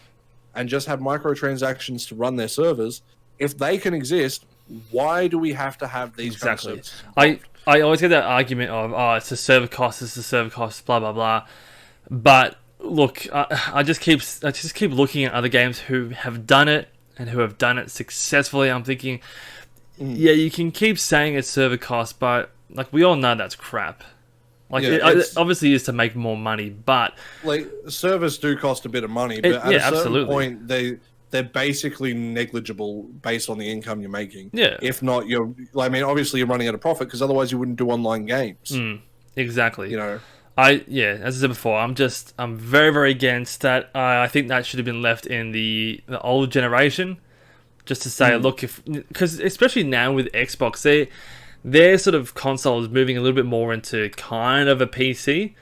and just have microtransactions to run their servers, if they can exist, why do we have to have these Exactly. kind of services? I always get that argument of, oh, it's a server cost, blah blah blah. But look, I just keep looking at other games who have done it and who have done it successfully. I'm thinking, yeah, you can keep saying it's server cost, but like we all know that's crap. Like it obviously is to make more money, but like servers do cost a bit of money, but at a certain absolutely. point they're basically negligible based on the income you're making. Yeah. If not, I mean, obviously you're running at a profit because otherwise you wouldn't do online games. Exactly. You know. As I said before, I'm very, very against that. I think that should have been left in the old generation, just to say, look, because especially now with Xbox, their sort of console is moving a little bit more into kind of a PC.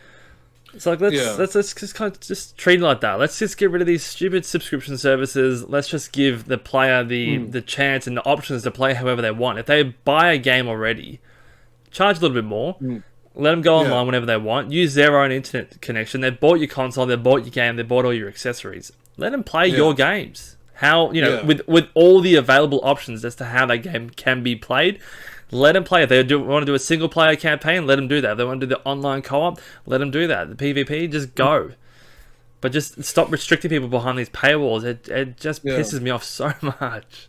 It's like let's just kind of just treat it like that. Let's just get rid of these stupid subscription services. Let's just give the player the chance and the options to play however they want. If they buy a game already, charge a little bit more. Let them go online whenever they want. Use their own internet connection. They bought your console. They bought your game. They bought all your accessories. Let them play your games. With all the available options as to how that game can be played. Let them play. If they want to do a single player campaign, let them do that. If they want to do the online co-op, let them do that. The PvP, just go. But just stop restricting people behind these paywalls. It just pisses me off so much.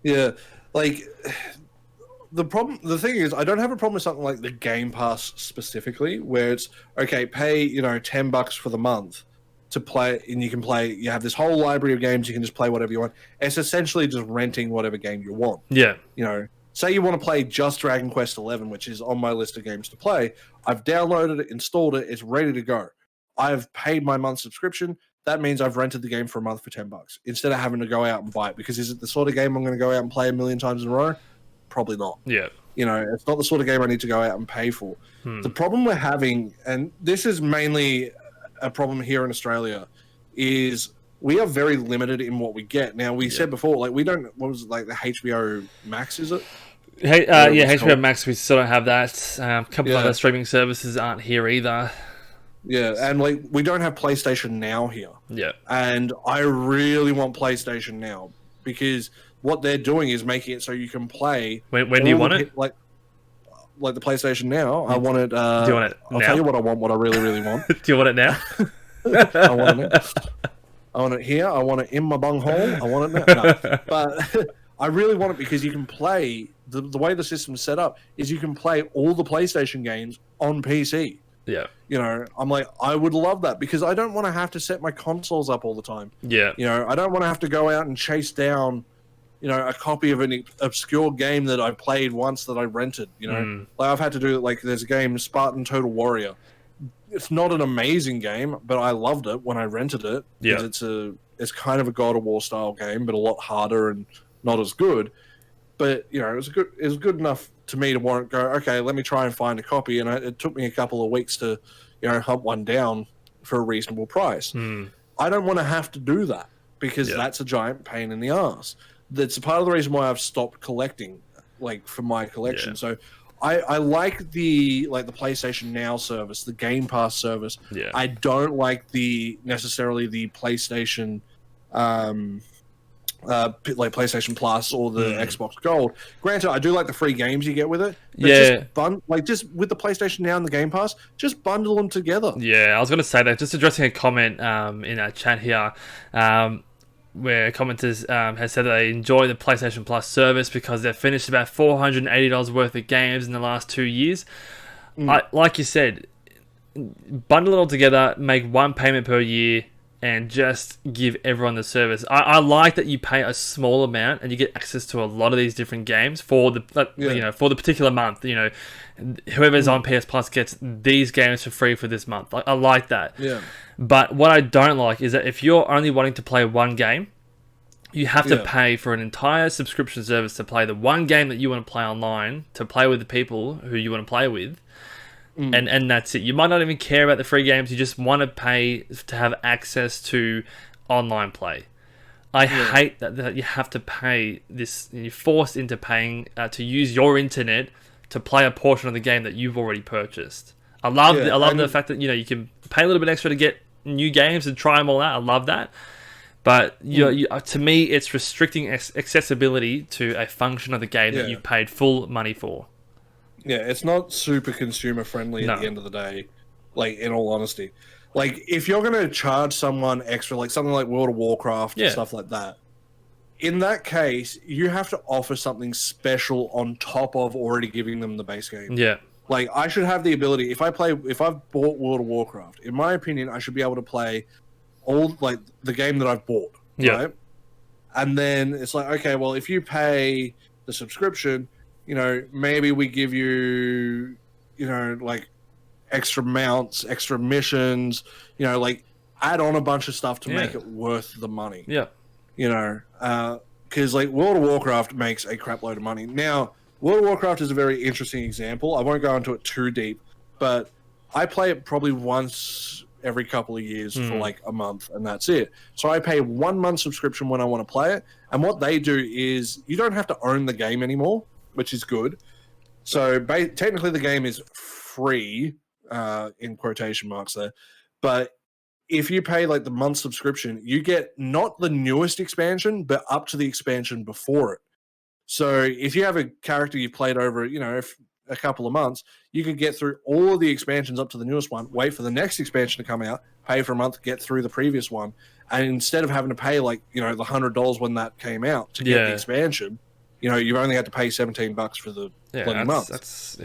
Yeah, like the thing is, I don't have a problem with something like the Game Pass specifically, where it's okay, pay $10 for the month to play, and you can play. You have this whole library of games. You can just play whatever you want. It's essentially just renting whatever game you want. Yeah, Say you want to play just Dragon Quest XI, which is on my list of games to play. I've downloaded it, installed it, it's ready to go. I've paid my month subscription. That means I've rented the game for a month for $10 instead of having to go out and buy it. Because is it the sort of game I'm going to go out and play a million times in a row? Probably not. Yeah. It's not the sort of game I need to go out and pay for. The problem we're having, and this is mainly a problem here in Australia, is we are very limited in what we get. Now, we said before, like, we don't, what was it, like the HBO Max, is it? HBO Max, we still don't have that. A couple of other streaming services aren't here either. Yeah, and like we don't have PlayStation Now here. Yeah. And I really want PlayStation Now because what they're doing is making it so you can play. When do you want it? Like the PlayStation Now. I want it. Do you want it I'll now? tell you what I want. What I really, really want. Do you want it now? I want it now. I want it here. I want it in my bunghole. I want it now. No. But I really want it because you can play. The way the system's set up is you can play all the PlayStation games on PC. Yeah. I'm like, I would love that because I don't want to have to set my consoles up all the time. Yeah. I don't want to have to go out and chase down, a copy of an obscure game that I played once that I rented. Like I've had to do like there's a game Spartan Total Warrior. It's not an amazing game, but I loved it when I rented it. Yeah. It's kind of a God of War style game, but a lot harder and not as good. But it was good enough to me to warrant go. Okay, let me try and find a copy, and it took me a couple of weeks to hunt one down for a reasonable price. I don't want to have to do that because that's a giant pain in the ass. That's a part of the reason why I've stopped collecting, like for my collection. So I like the PlayStation Now service, the Game Pass service. Yeah. I don't like necessarily the PlayStation. Like PlayStation Plus or the Xbox Gold. Granted, I do like the free games you get with it. But just with the PlayStation Now and the Game Pass, just bundle them together. Yeah, I was going to say that. Just addressing a comment in our chat here, where commenters has said that they enjoy the PlayStation Plus service because they've finished about $480 worth of games in the last 2 years. Like you said, bundle it all together, make one payment per year, and just give everyone the service. I like that you pay a small amount and you get access to a lot of these different games for the for the particular month. Whoever's on PS Plus gets these games for free for this month. I like that. Yeah. But what I don't like is that if you're only wanting to play one game, you have to pay for an entire subscription service to play the one game that you want to play online, to play with the people who you want to play with. And that's it. You might not even care about the free games. You just want to pay to have access to online play. I hate that you have to pay this. You're forced into paying to use your internet to play a portion of the game that you've already purchased. I love the fact that you can pay a little bit extra to get new games and try them all out. I love that. But to me, it's restricting accessibility to a function of the game that you've paid full money for. Yeah, it's not super consumer friendly at the end of the day. Like, in all honesty, like if you're going to charge someone extra, like something like World of Warcraft and stuff like that, in that case, you have to offer something special on top of already giving them the base game. Yeah. Like, I should have the ability, if I've bought World of Warcraft, in my opinion, I should be able to play all, like, the game that I've bought, right? And then it's like, okay, well, if you pay the subscription, maybe we give you, like, extra mounts, extra missions, like, add on a bunch of stuff to make it worth the money. Yeah. Because, like, World of Warcraft makes a crap load of money. Now, World of Warcraft is a very interesting example. I won't go into it too deep, but I play it probably once every couple of years for like a month, and that's it. So I pay 1 month subscription when I want to play it, and what they do is you don't have to own the game anymore, which is good. So technically the game is free, in quotation marks there, but if you pay like the month subscription, you get not the newest expansion, but up to the expansion before it. So if you have a character you've played over, a couple of months, you could get through all of the expansions up to the newest one, wait for the next expansion to come out, pay for a month, get through the previous one. And instead of having to pay like, the $100 when that came out to get the expansion, you've only had to pay $17 for the bloody month. That's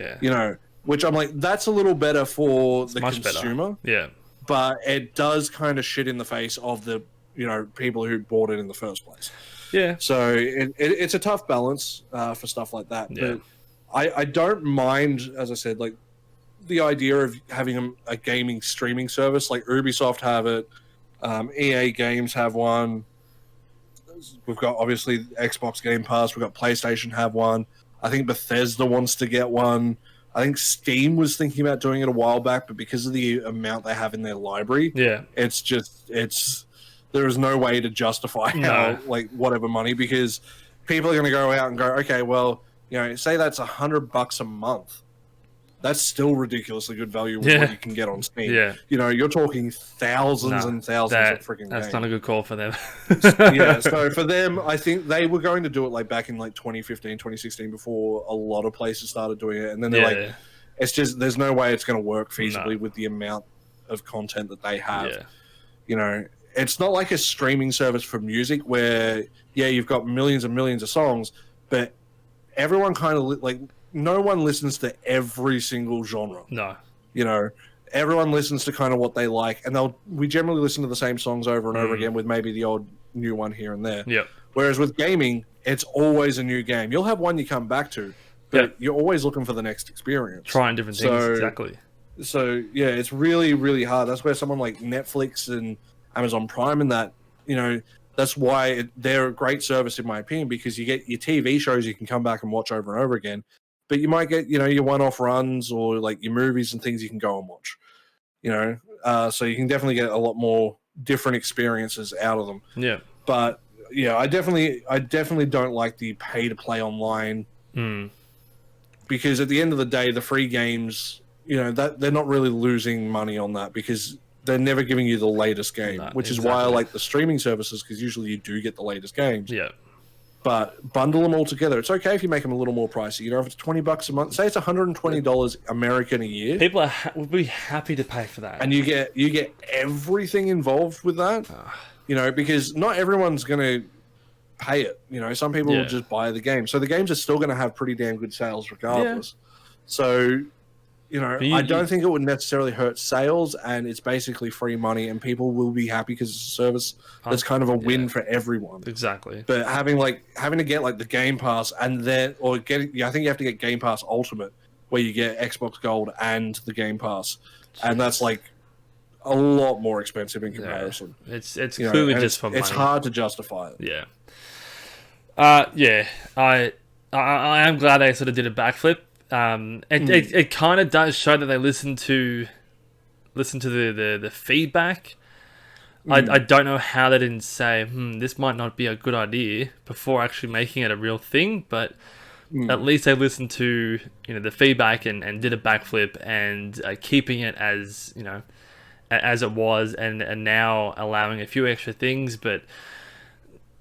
which I'm like, that's a little better for the consumer. Better. Yeah. But it does kind of shit in the face of the, people who bought it in the first place. Yeah. So it's a tough balance for stuff like that. Yeah. But I don't mind, as I said, like the idea of having a gaming streaming service. Like Ubisoft have it. EA Games have one. We've got, obviously, Xbox Game Pass. We've got PlayStation have one. I think Bethesda wants to get one. I think Steam was thinking about doing it a while back, but because of the amount they have in their library, there is no way to justify whatever money, because people are going to go out and go, okay, well, say that's $100 a month. That's still ridiculously good value with what you can get on Steam. Yeah. You're talking thousands and thousands of freaking games. That's not a good call for them. So for them, I think they were going to do it like back in like 2015, 2016, before a lot of places started doing it. And then they're like, it's just, there's no way it's going to work feasibly with the amount of content that they have. It's not like a streaming service for music where, you've got millions and millions of songs, but everyone kind of no one listens to every single genre. No. Everyone listens to kind of what they like, and we generally listen to the same songs over and over again, with maybe the odd new one here and there. Yep. Whereas with gaming, it's always a new game. You'll have one you come back to, but you're always looking for the next experience. Trying different things, exactly. So, it's really, really hard. That's where someone like Netflix and Amazon Prime and that, that's why they're a great service, in my opinion, because you get your TV shows you can come back and watch over and over again. But you might get, your one-off runs or like your movies and things you can go and watch, so you can definitely get a lot more different experiences out of them. Yeah. But I definitely don't like the pay-to-play online because at the end of the day, the free games, that they're not really losing money on that because they're never giving you the latest game, which is why I like the streaming services, because usually you do get the latest games. Yeah. But bundle them all together. It's okay if you make them a little more pricey. If it's $20 a month, say it's $120 American a year. People would be happy to pay for that, and you get everything involved with that. Because not everyone's going to pay it. Some people will just buy the game, so the games are still going to have pretty damn good sales regardless. So. I don't think it would necessarily hurt sales, and it's basically free money, and people will be happy because it's a service that's kind of a win for everyone. Exactly. But having to get like the Game Pass and then, I think you have to get Game Pass Ultimate, where you get Xbox Gold and the Game Pass, and that's like a lot more expensive in comparison. It's clearly just for money. It's hard to justify it. Yeah. Yeah, I am glad they sort of did a backflip. It kind of does show that they listen to the feedback. I don't know how they didn't say, this might not be a good idea before actually making it a real thing, but at least they listened to the feedback and did a backflip and keeping it as as it was, and now allowing a few extra things. But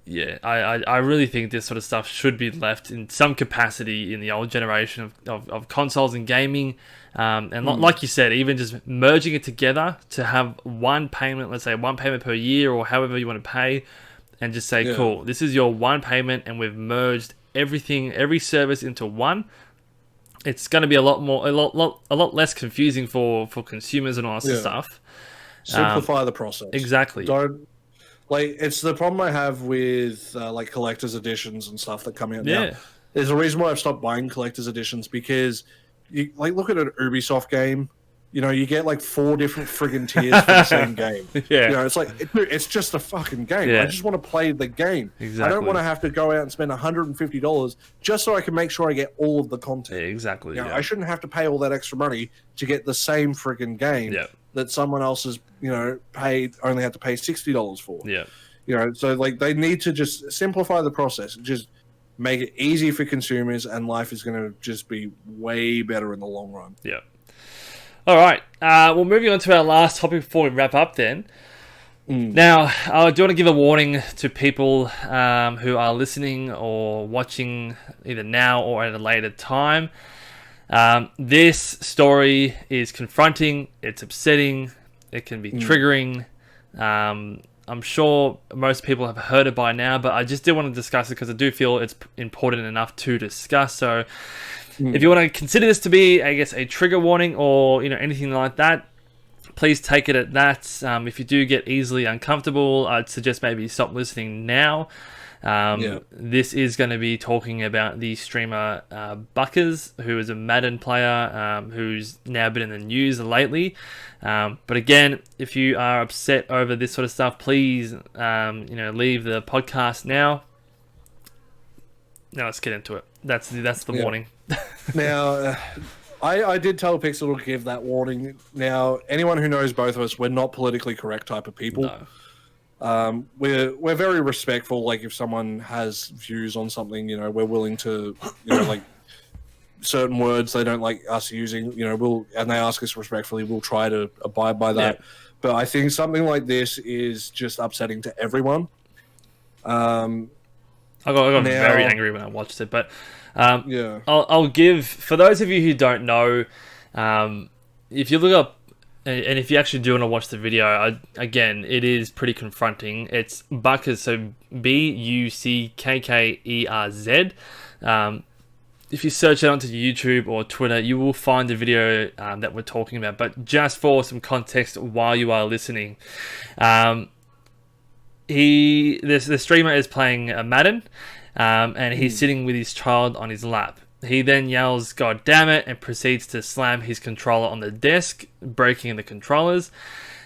yeah, I really think this sort of stuff should be left in some capacity in the old generation of consoles and gaming. And like you said, even just merging it together to have one payment, let's say one payment per year or however you want to pay, and just say, cool, this is your one payment and we've merged everything, every service into one. It's going to be a lot less confusing for consumers and all that stuff. Simplify the process. Exactly. It's the problem I have with collector's editions and stuff that come out now. There's a reason why I've stopped buying collector's editions, because you look at an Ubisoft game, you get 4 different friggin' tiers for the same game. It's just a fucking game. I just want to play the game. Exactly. I don't want to have to go out and spend $150 just so I can make sure I get all of the content. Exactly. I shouldn't have to pay all that extra money to get the same friggin' game that someone else has, only had to pay $60 for. So they need to just simplify the process, just make it easy for consumers, and life is going to just be way better in the long run. All right. Well, moving on to our last topic before we wrap up then. Now, I do want to give a warning to people who are listening or watching either now or at a later time. This story is confronting, it's upsetting, it can be triggering. I'm sure most people have heard it by now, but I just did want to discuss it because I do feel it's important enough to discuss. So if you want to consider this to be, I guess, a trigger warning or anything like that, please take it at that. If you do get easily uncomfortable, I'd suggest maybe stop listening now. This is going to be talking about the streamer Buckkerz, who is a Madden player who's now been in the news lately. But again, if you are upset over this sort of stuff, please leave the podcast now. Now let's get into it. That's the warning. Now, I did tell Pixel to give that warning. Now, anyone who knows both of us, we're not politically correct type of people. No. We're very respectful. If someone has views on something, we're willing to, certain words they don't like us using, and they ask us respectfully, we'll try to abide by that. Yeah. But I think something like this is just upsetting to everyone. I got very angry when I watched it, but I'll give, for those of you who don't know, if you look up, and if you actually do want to watch the video, again, it is pretty confronting. It's Buckkerz, so Buckkerz. If you search it onto YouTube or Twitter, you will find the video that we're talking about. But just for some context while you are listening, the streamer is playing Madden, and he's sitting with his child on his lap. He then yells, "God damn it," and proceeds to slam his controller on the desk, breaking the controllers.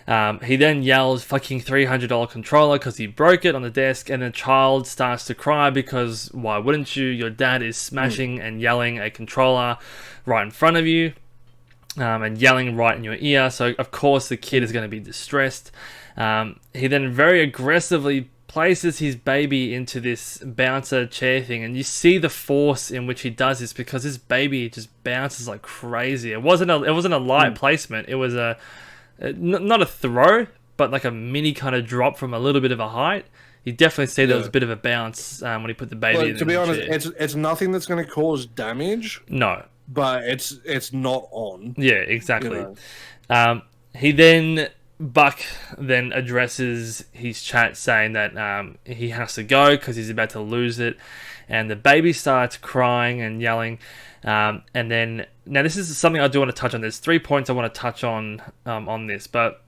He then yells, "Fucking $300 controller," because he broke it on the desk, and the child starts to cry because why wouldn't you? Your dad is smashing and yelling a controller right in front of you, and yelling right in your ear, so of course the kid is going to be distressed. He then very aggressively places his baby into this bouncer chair thing, and you see the force in which he does this because his baby just bounces like crazy. It wasn't a light placement. It was not a throw, but like a mini kind of drop from a little bit of a height. You definitely see there was a bit of a bounce when he put the baby in. To be honest, it's nothing that's going to cause damage. No, but it's not on. Yeah, exactly. He then. Buck then addresses his chat saying that he has to go because he's about to lose it, and the baby starts crying and yelling, and then now this is something I do want to touch on. There's 3 points I want to touch on this, but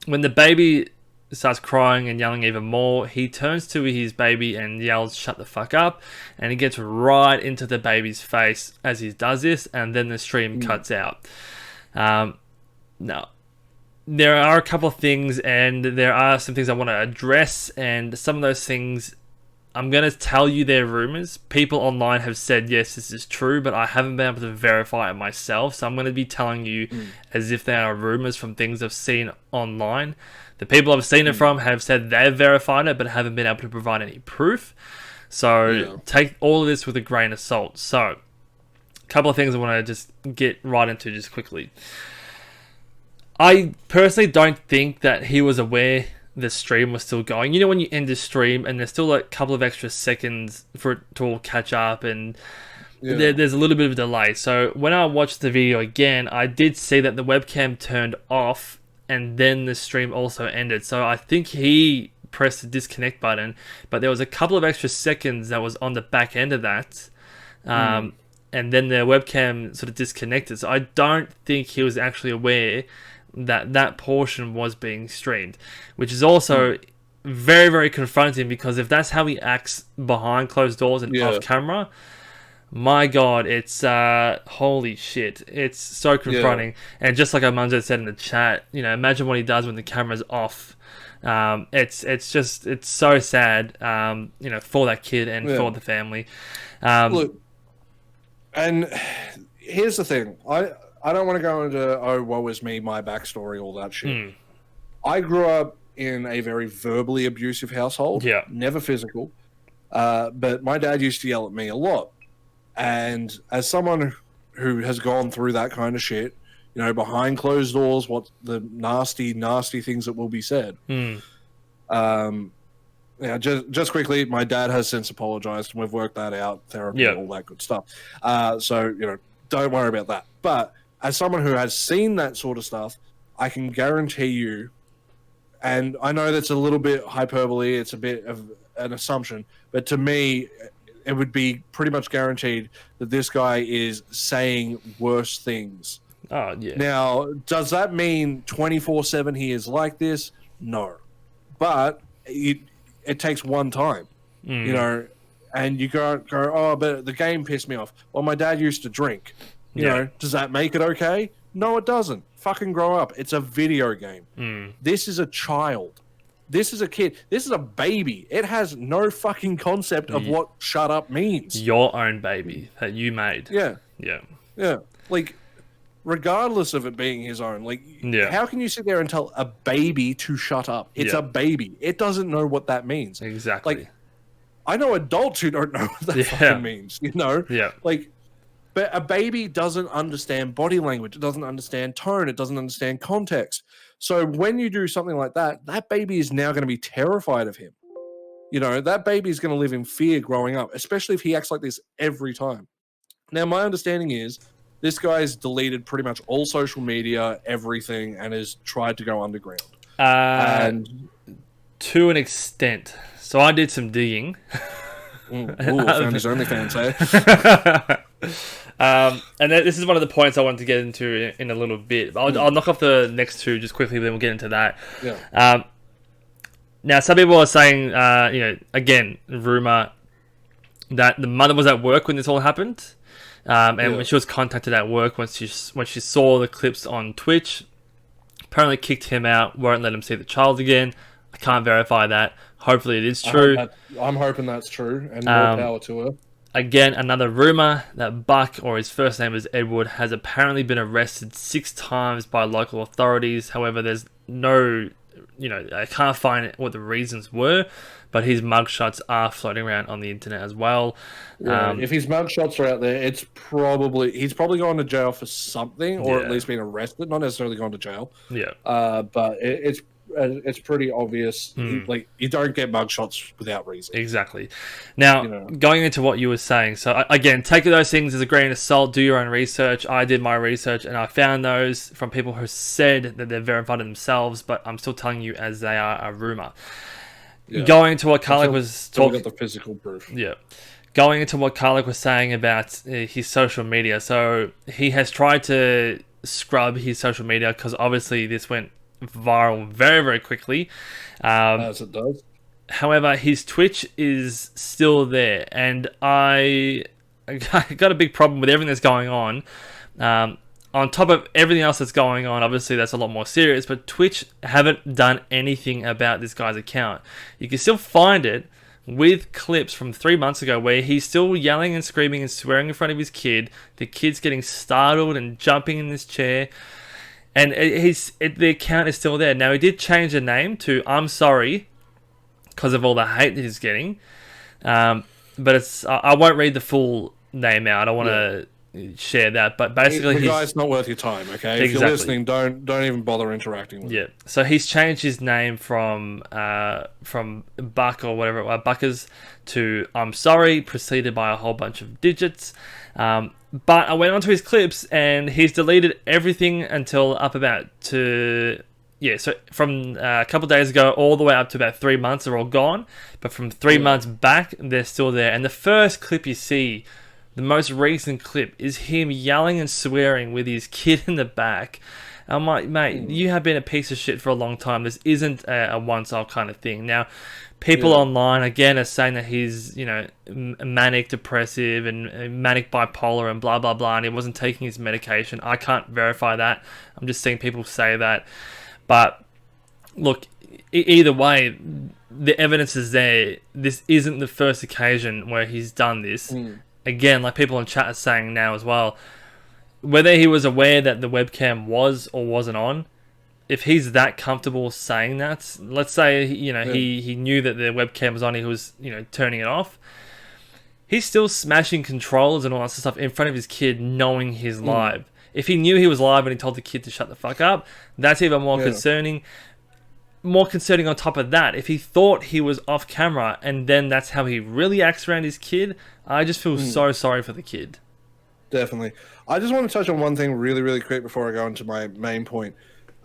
when the baby starts crying and yelling even more, he turns to his baby and yells, "Shut the fuck up," and he gets right into the baby's face as he does this, and then the stream cuts out. Now, there are a couple of things, and there are some things I want to address, and some of those things I'm going to tell you they're rumors. People online have said, yes, this is true, but I haven't been able to verify it myself. So I'm going to be telling you as if they are rumors from things I've seen online. The people I've seen it from have said they've verified it, but haven't been able to provide any proof. So take all of this with a grain of salt. So a couple of things I want to just get right into just quickly. I personally don't think that he was aware the stream was still going. You know when you end the stream and there's still a couple of extra seconds for it to all catch up, and there's a little bit of a delay. So when I watched the video again, I did see that the webcam turned off and then the stream also ended. So I think he pressed the disconnect button, but there was a couple of extra seconds that was on the back end of that. And then the webcam sort of disconnected. So I don't think he was actually aware that that portion was being streamed, which is also very, very confronting, because if that's how he acts behind closed doors and off camera, my God, it's holy shit, it's so confronting. And just like Amanzo said in the chat, you know, imagine what he does when the camera's off. It's so sad, you know, for that kid and for the family. Look, and here's the thing, I don't want to go into, oh, woe is me, my backstory, all that shit. I grew up in a very verbally abusive household. Never physical. But my dad used to yell at me a lot. And as someone who has gone through that kind of shit, you know, behind closed doors, what the nasty, nasty things that will be said. Yeah, just quickly, my dad has since apologized, and we've worked that out, therapy, all that good stuff. So, you know, don't worry about that. But as someone who has seen that sort of stuff, I can guarantee you, and I know that's a little bit hyperbole, it's a bit of an assumption, but to me, it would be pretty much guaranteed that this guy is saying worse things. Now, does that mean 24/7 he is like this? No. But it takes one time, you know, and you go, oh, but the game pissed me off. Well, my dad used to drink. You know, does that make it okay? No, it doesn't. Fucking grow up. It's a video game. This is a child. This is a kid. This is a baby. It has no fucking concept of what shut up means. Your own baby that you made. Yeah. Like, regardless of it being his own, like, how can you sit there and tell a baby to shut up? It's a baby. It doesn't know what that means. Exactly. Like, I know adults who don't know what that fucking means, you know? Like, but a baby doesn't understand body language. It doesn't understand tone. It doesn't understand context. So when you do something like that, that baby is now going to be terrified of him. You know, that baby is going to live in fear growing up, especially if he acts like this every time. Now, my understanding is this guy's deleted pretty much all social media, everything, and has tried to go underground. And to an extent. So I did some digging. Found his OnlyFans, eh? And this is one of the points I wanted to get into in a little bit. I'll knock off the next two just quickly, then we'll get into that. Now, some people are saying, you know, again, rumor that the mother was at work when this all happened, and when she was contacted at work, when she saw the clips on Twitch, apparently kicked him out, won't let him see the child again. I can't verify that. Hopefully it is true. I'm hoping that's true, and more power to her. Again, another rumor that Buck, or his first name is Edward, has apparently been arrested 6 times by local authorities. However, there's no, you know, I can't find what the reasons were, but his mugshots are floating around on the internet as well. If his mugshots are out there, he's probably gone to jail for something, or at least been arrested, not necessarily gone to jail. But it's pretty obvious. Like, you don't get mugshots without reason. Exactly. Now, going into what you were saying, so again, take those things as a grain of salt, do your own research. I did my research, and I found those from people who said that they're verified themselves, but I'm still telling you as they are a rumor. Going into what Karlec was talking... got the physical proof. Going into what Karlec was saying about his social media. So, he has tried to scrub his social media, because obviously this went viral very, very quickly. As it does. However, his Twitch is still there, and I got a big problem with everything that's going on. On top of everything else that's going on, obviously that's a lot more serious, but Twitch haven't done anything about this guy's account. You can still find it, with clips from 3 months ago where he's still yelling and screaming and swearing in front of his kid. The kid's getting startled and jumping in this chair. And the account is still there. Now, he did change the name to I'm Sorry because of all the hate that he's getting. But I won't read the full name out. I don't want to share that. But basically, the guy's not worth your time, okay? If you're listening, don't even bother interacting with him. So he's changed his name from Buck or whatever, Buckkerz to I'm Sorry, preceded by a whole bunch of digits. But I went onto his clips and he's deleted everything until up about to... Yeah, so from a couple of days ago all the way up to about 3 months are all gone. But from 3 months back, they're still there. And the first clip you see, the most recent clip, is him yelling and swearing with his kid in the back. I'm like, mate, you have been a piece of shit for a long time. This isn't a once-off kind of thing. Now, people online, again, are saying that he's, manic depressive and manic bipolar and blah, blah, blah, and he wasn't taking his medication. I can't verify that. I'm just seeing people say that. But, look, either way, the evidence is there. This isn't the first occasion where he's done this. Again, like people in chat are saying now as well, whether he was aware that the webcam was or wasn't on, if he's that comfortable saying that, let's say, he knew that the webcam was on, he was, turning it off, he's still smashing controllers and all that stuff in front of his kid knowing he's live. If he knew he was live and he told the kid to shut the fuck up, that's even more concerning. More concerning on top of that, if he thought he was off camera and then that's how he really acts around his kid, I just feel so sorry for the kid. Definitely. I just want to touch on one thing really, really quick before I go into my main point.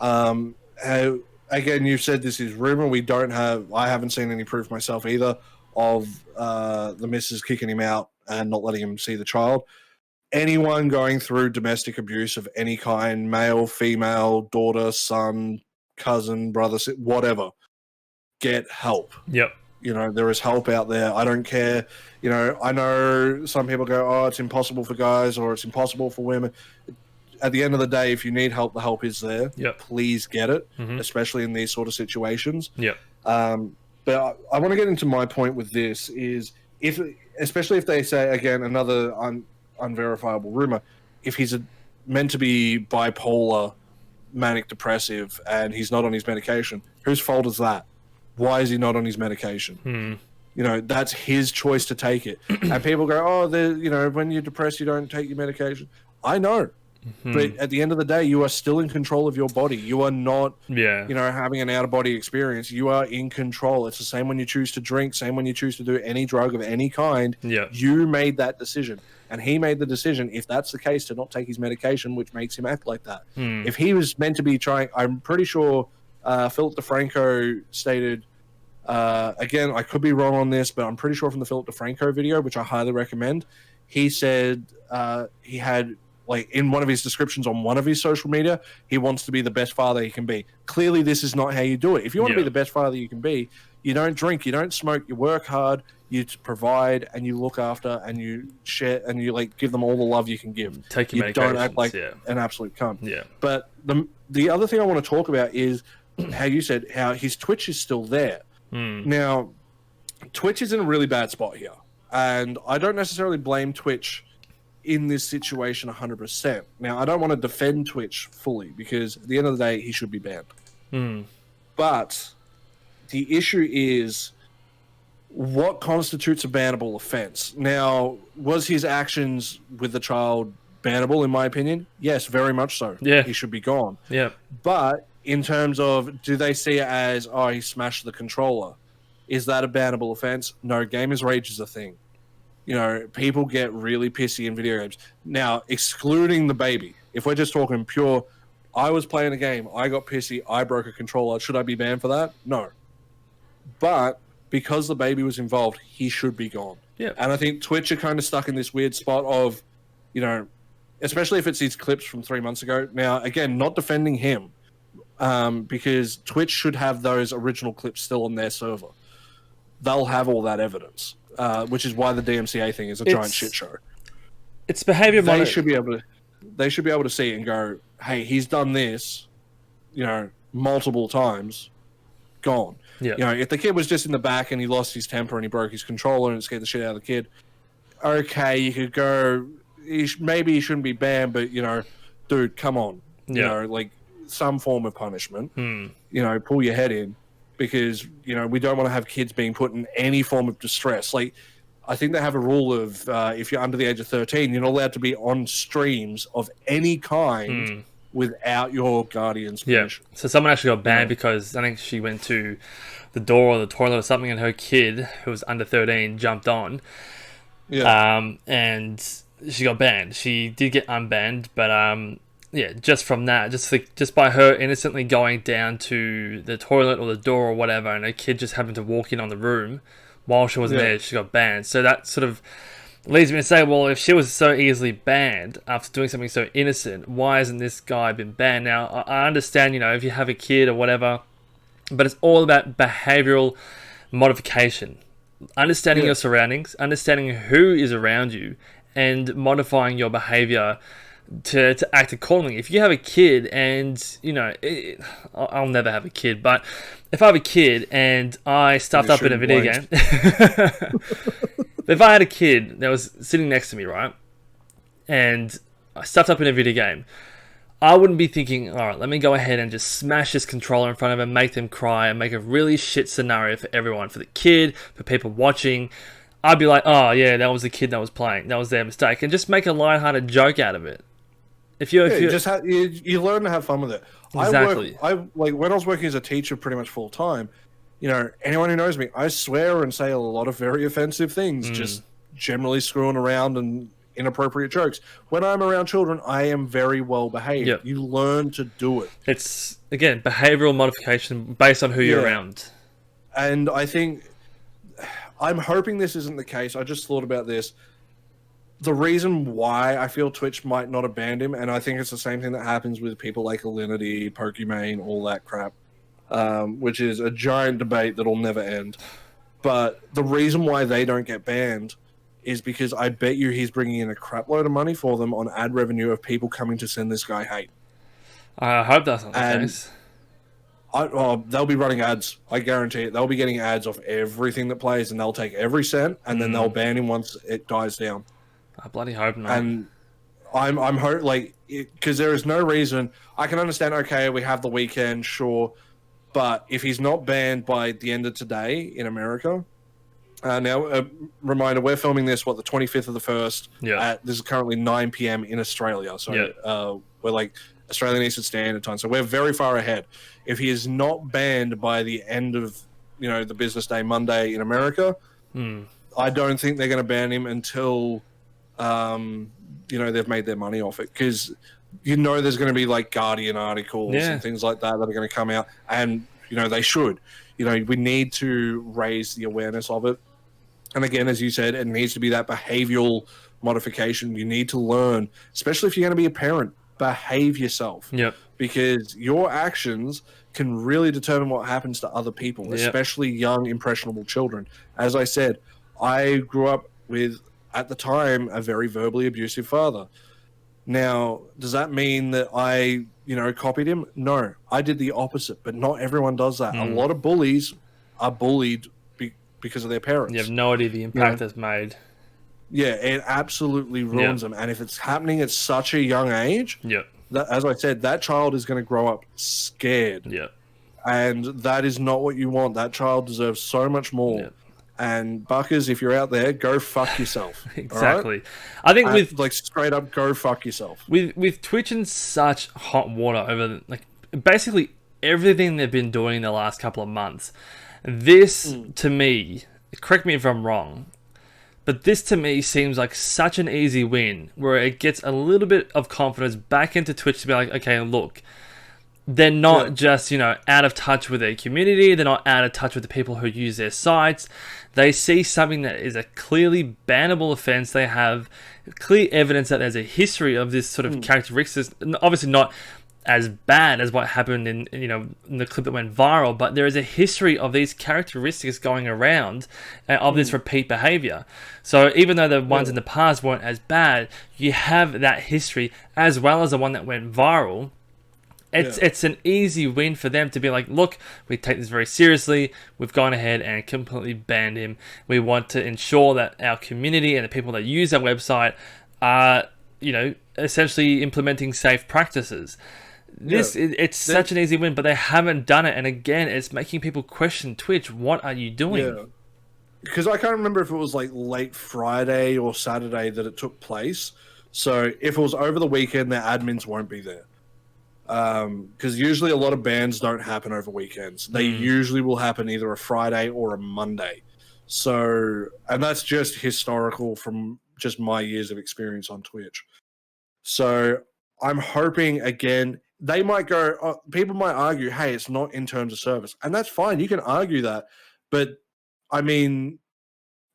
Again, you've said this is rumor. I haven't seen any proof myself either of the missus kicking him out and not letting him see the child. Anyone going through domestic abuse of any kind, male, female, daughter, son, cousin, brother, whatever, get help. Yep. There is help out there. I don't care. I know some people go, oh, it's impossible for guys or it's impossible for women. At the end of the day, if you need help, the help is there. Yep. Please get it, especially in these sort of situations. Yep. But I want to get into my point with this is, especially if they say, again, another unverifiable rumor, if he's meant to be bipolar, manic depressive, and he's not on his medication, whose fault is that? Why is he not on his medication? That's his choice to take it. And people go, oh, when you're depressed, you don't take your medication. I know. But at the end of the day, you are still in control of your body. You are not, having an out-of-body experience. You are in control. It's the same when you choose to drink, same when you choose to do any drug of any kind. Yeah. You made that decision. And he made the decision, if that's the case, to not take his medication, which makes him act like that. If he was meant to be trying, I'm pretty sure Philip DeFranco stated, again, I could be wrong on this, but I'm pretty sure from the Philip DeFranco video, which I highly recommend, he said he had, in one of his descriptions on one of his social media, he wants to be the best father he can be. Clearly, this is not how you do it. If you want to be the best father you can be, you don't drink, you don't smoke, you work hard, you provide, and you look after, and you share, and you give them all the love you can give. Take your medications, don't act like an absolute cunt. Yeah. But the other thing I want to talk about is how you said how his Twitch is still there. Now, Twitch is in a really bad spot here, and I don't necessarily blame Twitch in this situation 100%. Now, I don't want to defend Twitch fully because at the end of the day, he should be banned. But the issue is, what constitutes a bannable offense? Now, was his actions with the child bannable, in my opinion? Yes, very much so. Yeah. He should be gone. Yeah. But in terms of, do they see it as, oh, he smashed the controller? Is that a bannable offense? No, gamers' rage is a thing. People get really pissy in video games. Now, excluding the baby, if we're just talking pure, I was playing a game, I got pissy, I broke a controller, should I be banned for that? No. But because the baby was involved, he should be gone. Yeah. And I think Twitch are kind of stuck in this weird spot of, especially if it's these clips from 3 months ago. Now, again, not defending him, because Twitch should have those original clips still on their server. They'll have all that evidence, which is why the DMCA thing is a giant shit show. It's behavior. They should be able to see it and go, hey, he's done this, multiple times. gone. Yeah. You know, if the kid was just in the back and he lost his temper and he broke his controller and it scared the shit out of the kid, okay, you could go, maybe he shouldn't be banned, but, you know, dude, come on. You know, like, some form of punishment. You know, pull your head in, because, you know, we don't want to have kids being put in any form of distress. Like, I think they have a rule of if you're under the age of 13, you're not allowed to be on streams of any kind without your guardian's permission. So someone actually got banned because I think she went to the door or the toilet or something, and her kid, who was under 13, jumped on. And she got banned. She did get unbanned, but just from that, just by her innocently going down to the toilet or the door or whatever, and her kid just happened to walk in on the room while she was there, she got banned. So that sort of leads me to say, well, if she was so easily banned after doing something so innocent, why hasn't this guy been banned? Now, I understand, you know, if you have a kid or whatever, but it's all about behavioral modification. Understanding your surroundings, understanding who is around you, and modifying your behavior to act accordingly. If you have a kid and, you know, I'll never have a kid, but if I have a kid and I stuffed up in a video game, if I had a kid that was sitting next to me, right, and I stuffed up in a video game, I wouldn't be thinking, all right, let me go ahead and just smash this controller in front of them, make them cry, and make a really shit scenario for everyone, for the kid, for people watching. I'd be like, oh yeah, that was the kid that was playing, that was their mistake, and just make a lighthearted joke out of it. You learn to have fun with it. Exactly. Like when I was working as a teacher, pretty much full time. You know, anyone who knows me, I swear and say a lot of very offensive things, just generally screwing around and inappropriate jokes. When I'm around children, I am very well behaved. Yep. You learn to do it. It's, again, behavioral modification based on who you're around. And I think, I'm hoping this isn't the case. I just thought about this. The reason why I feel Twitch might not have banned him, and I think it's the same thing that happens with people like Alinity, Pokimane, all that crap, which is a giant debate that'll never end. But the reason why they don't get banned is because I bet you he's bringing in a crap load of money for them on ad revenue of people coming to send this guy hate. I hope that's not the case. They'll be running ads. I guarantee it. They'll be getting ads off everything that plays, and they'll take every cent, and then they'll ban him once it dies down. I bloody hope not. And I'm because there is no reason. I can understand, okay, we have the weekend, sure, but if he's not banned by the end of today in America, now, a reminder, we're filming this, the 25th of the 1st. This is currently 9 p.m. in Australia. So we're like Australian Eastern Standard Time. So we're very far ahead. If he is not banned by the end of, you know, the business day Monday in America, I don't think they're going to ban him until, you know, they've made their money off it. Because, you know, there's going to be like Guardian articles and things like that are going to come out. And, you know, they should. You know, we need to raise the awareness of it. And again, as you said, it needs to be that behavioral modification. You need to learn, especially if you're going to be a parent, behave yourself. Yep. Because your actions can really determine what happens to other people, especially young, impressionable children. As I said, I grew up with, at the time, a very verbally abusive father. Now, does that mean that I, you know, copied him? No, I did the opposite, but not everyone does that. A lot of bullies are bullied because of their parents. You have no idea the impact that's made. Yeah, it absolutely ruins them. And if it's happening at such a young age, as I said, that child is going to grow up scared. Yeah. And that is not what you want. That child deserves so much more. And Buckkerz, if you're out there, go fuck yourself. Exactly. Right? I think with like straight up, go fuck yourself. With Twitch in such hot water over like basically everything they've been doing in the last couple of months, this to me, correct me if I'm wrong, but this to me seems like such an easy win where it gets a little bit of confidence back into Twitch to be like, okay, look, they're not just, you know, out of touch with their community. They're not out of touch with the people who use their sites. They see something that is a clearly bannable offense. They have clear evidence that there's a history of this sort of characteristics. Obviously not as bad as what happened in, you know, in the clip that went viral, but there is a history of these characteristics going around of this repeat behavior. So even though the ones in the past weren't as bad, you have that history as well as the one that went viral. It's an easy win for them to be like, look, we take this very seriously. We've gone ahead and completely banned him. We want to ensure that our community and the people that use our website are, essentially implementing safe practices. It's such an easy win, but they haven't done it. And again, it's making people question Twitch. What are you doing? Yeah. Because I can't remember if it was like late Friday or Saturday that it took place. So if it was over the weekend, their admins won't be there. Because usually a lot of bans don't happen over weekends. They usually will happen either a Friday or a Monday. So, and that's just historical from just my years of experience on Twitch. So I'm hoping, again, they might go, people might argue, hey, it's not in terms of service. And that's fine. You can argue that. But, I mean,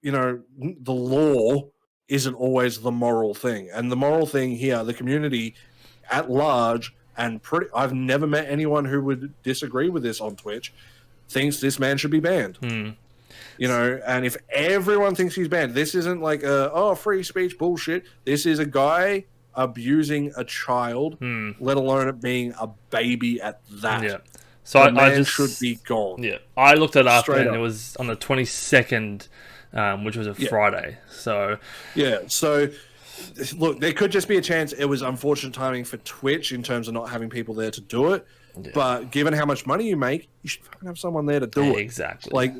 the law isn't always the moral thing. And the moral thing here, the community at large, and I've never met anyone who would disagree with this on Twitch, thinks this man should be banned. And if everyone thinks he's banned, this isn't like free speech bullshit. This is a guy abusing a child, let alone it being a baby at that. Yeah. So I just should be gone. Yeah. I looked it up and it was on the 22nd, which was a Friday. So so look, there could just be a chance it was unfortunate timing for Twitch in terms of not having people there to do it. Yeah. But given how much money you make, you should fucking have someone there to do it. Exactly.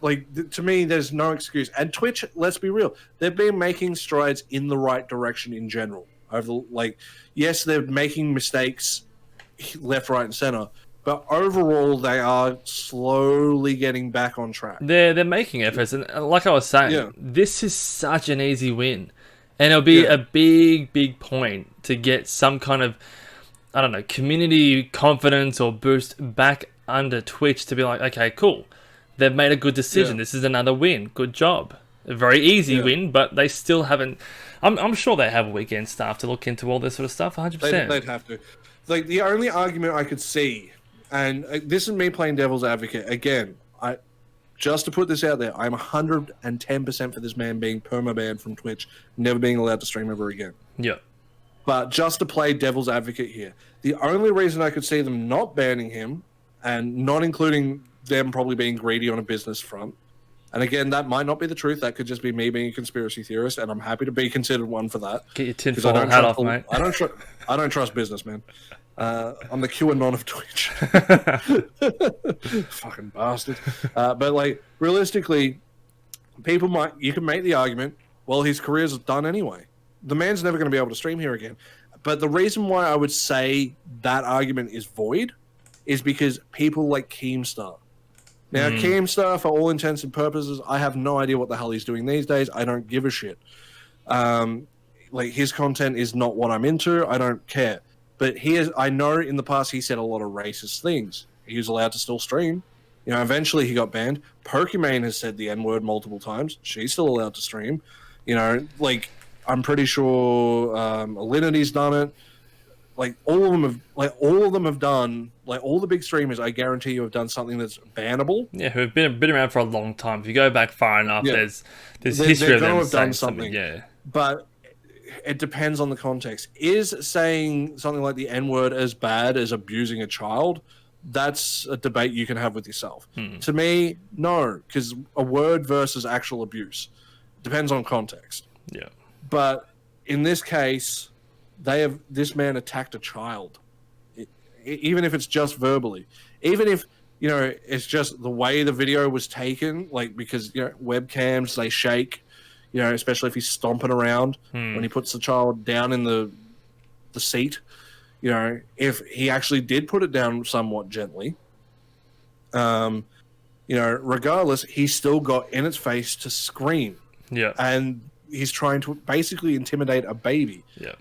Like to me, there's no excuse. And Twitch, let's be real, they've been making strides in the right direction in general. Yes, they're making mistakes left, right, and center, but overall, they are slowly getting back on track. They're making efforts, and like I was saying, this is such an easy win. And it'll be a big point to get some kind of, community confidence or boost back under Twitch to be like, okay, cool. They've made a good decision. This is another win. Good job. A very easy win, but they still haven't... I'm sure they have weekend staff to look into all this sort of stuff, 100%. They'd have to. Like, the only argument I could see, and this is me playing devil's advocate, again, just to put this out there, I'm 110% for this man being perma-banned from Twitch, never being allowed to stream ever again. Yeah. But just to play devil's advocate here, the only reason I could see them not banning him, and not including them probably being greedy on a business front, and again, that might not be the truth, that could just be me being a conspiracy theorist, and I'm happy to be considered one for that. Get your tinfoil hat off, mate. I don't trust business, man. I'm the QAnon of Twitch. Fucking bastard. But realistically, you can make the argument, well, his career's done anyway. The man's never going to be able to stream here again. But the reason why I would say that argument is void is because people like Keemstar. Now, Keemstar, for all intents and purposes, I have no idea what the hell he's doing these days. I don't give a shit. His content is not what I'm into. I don't care. But I know in the past he said a lot of racist things. He was allowed to still stream. Eventually he got banned. Pokimane has said the N-word multiple times. She's still allowed to stream. I'm pretty sure Alinity's done it. All of them have done, all the big streamers, I guarantee you, have done something that's bannable. Yeah, who have been around for a long time. If you go back far enough, there's history of them have done something. Yeah. But it depends on the context. Is saying something like the N-word as bad as abusing a child? That's a debate you can have with yourself. To me, no, because a word versus actual abuse depends on context. Yeah. But in this case, this man attacked a child, even if it's just verbally, even if it's just the way the video was taken, because webcams, they shake, especially if he's stomping around when he puts the child down in the seat. If he actually did put it down somewhat gently, regardless, he still got in its face to scream. Yeah. And he's trying to basically intimidate a baby. Yeah.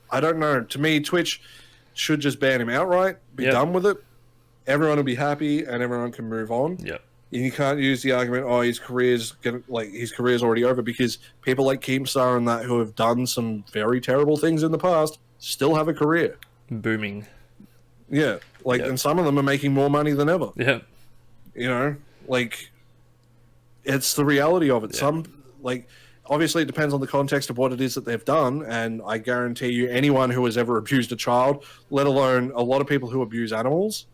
I don't know. To me, Twitch should just ban him outright, be done with it. Everyone will be happy and everyone can move on. Yeah. You can't use the argument, his career's already over, because people like Keemstar and that, who have done some very terrible things in the past, still have a career. Booming. Yeah. And some of them are making more money than ever. Yeah. It's the reality of it. Yeah. obviously, it depends on the context of what it is that they've done. And I guarantee you, anyone who has ever abused a child, let alone a lot of people who abuse animals,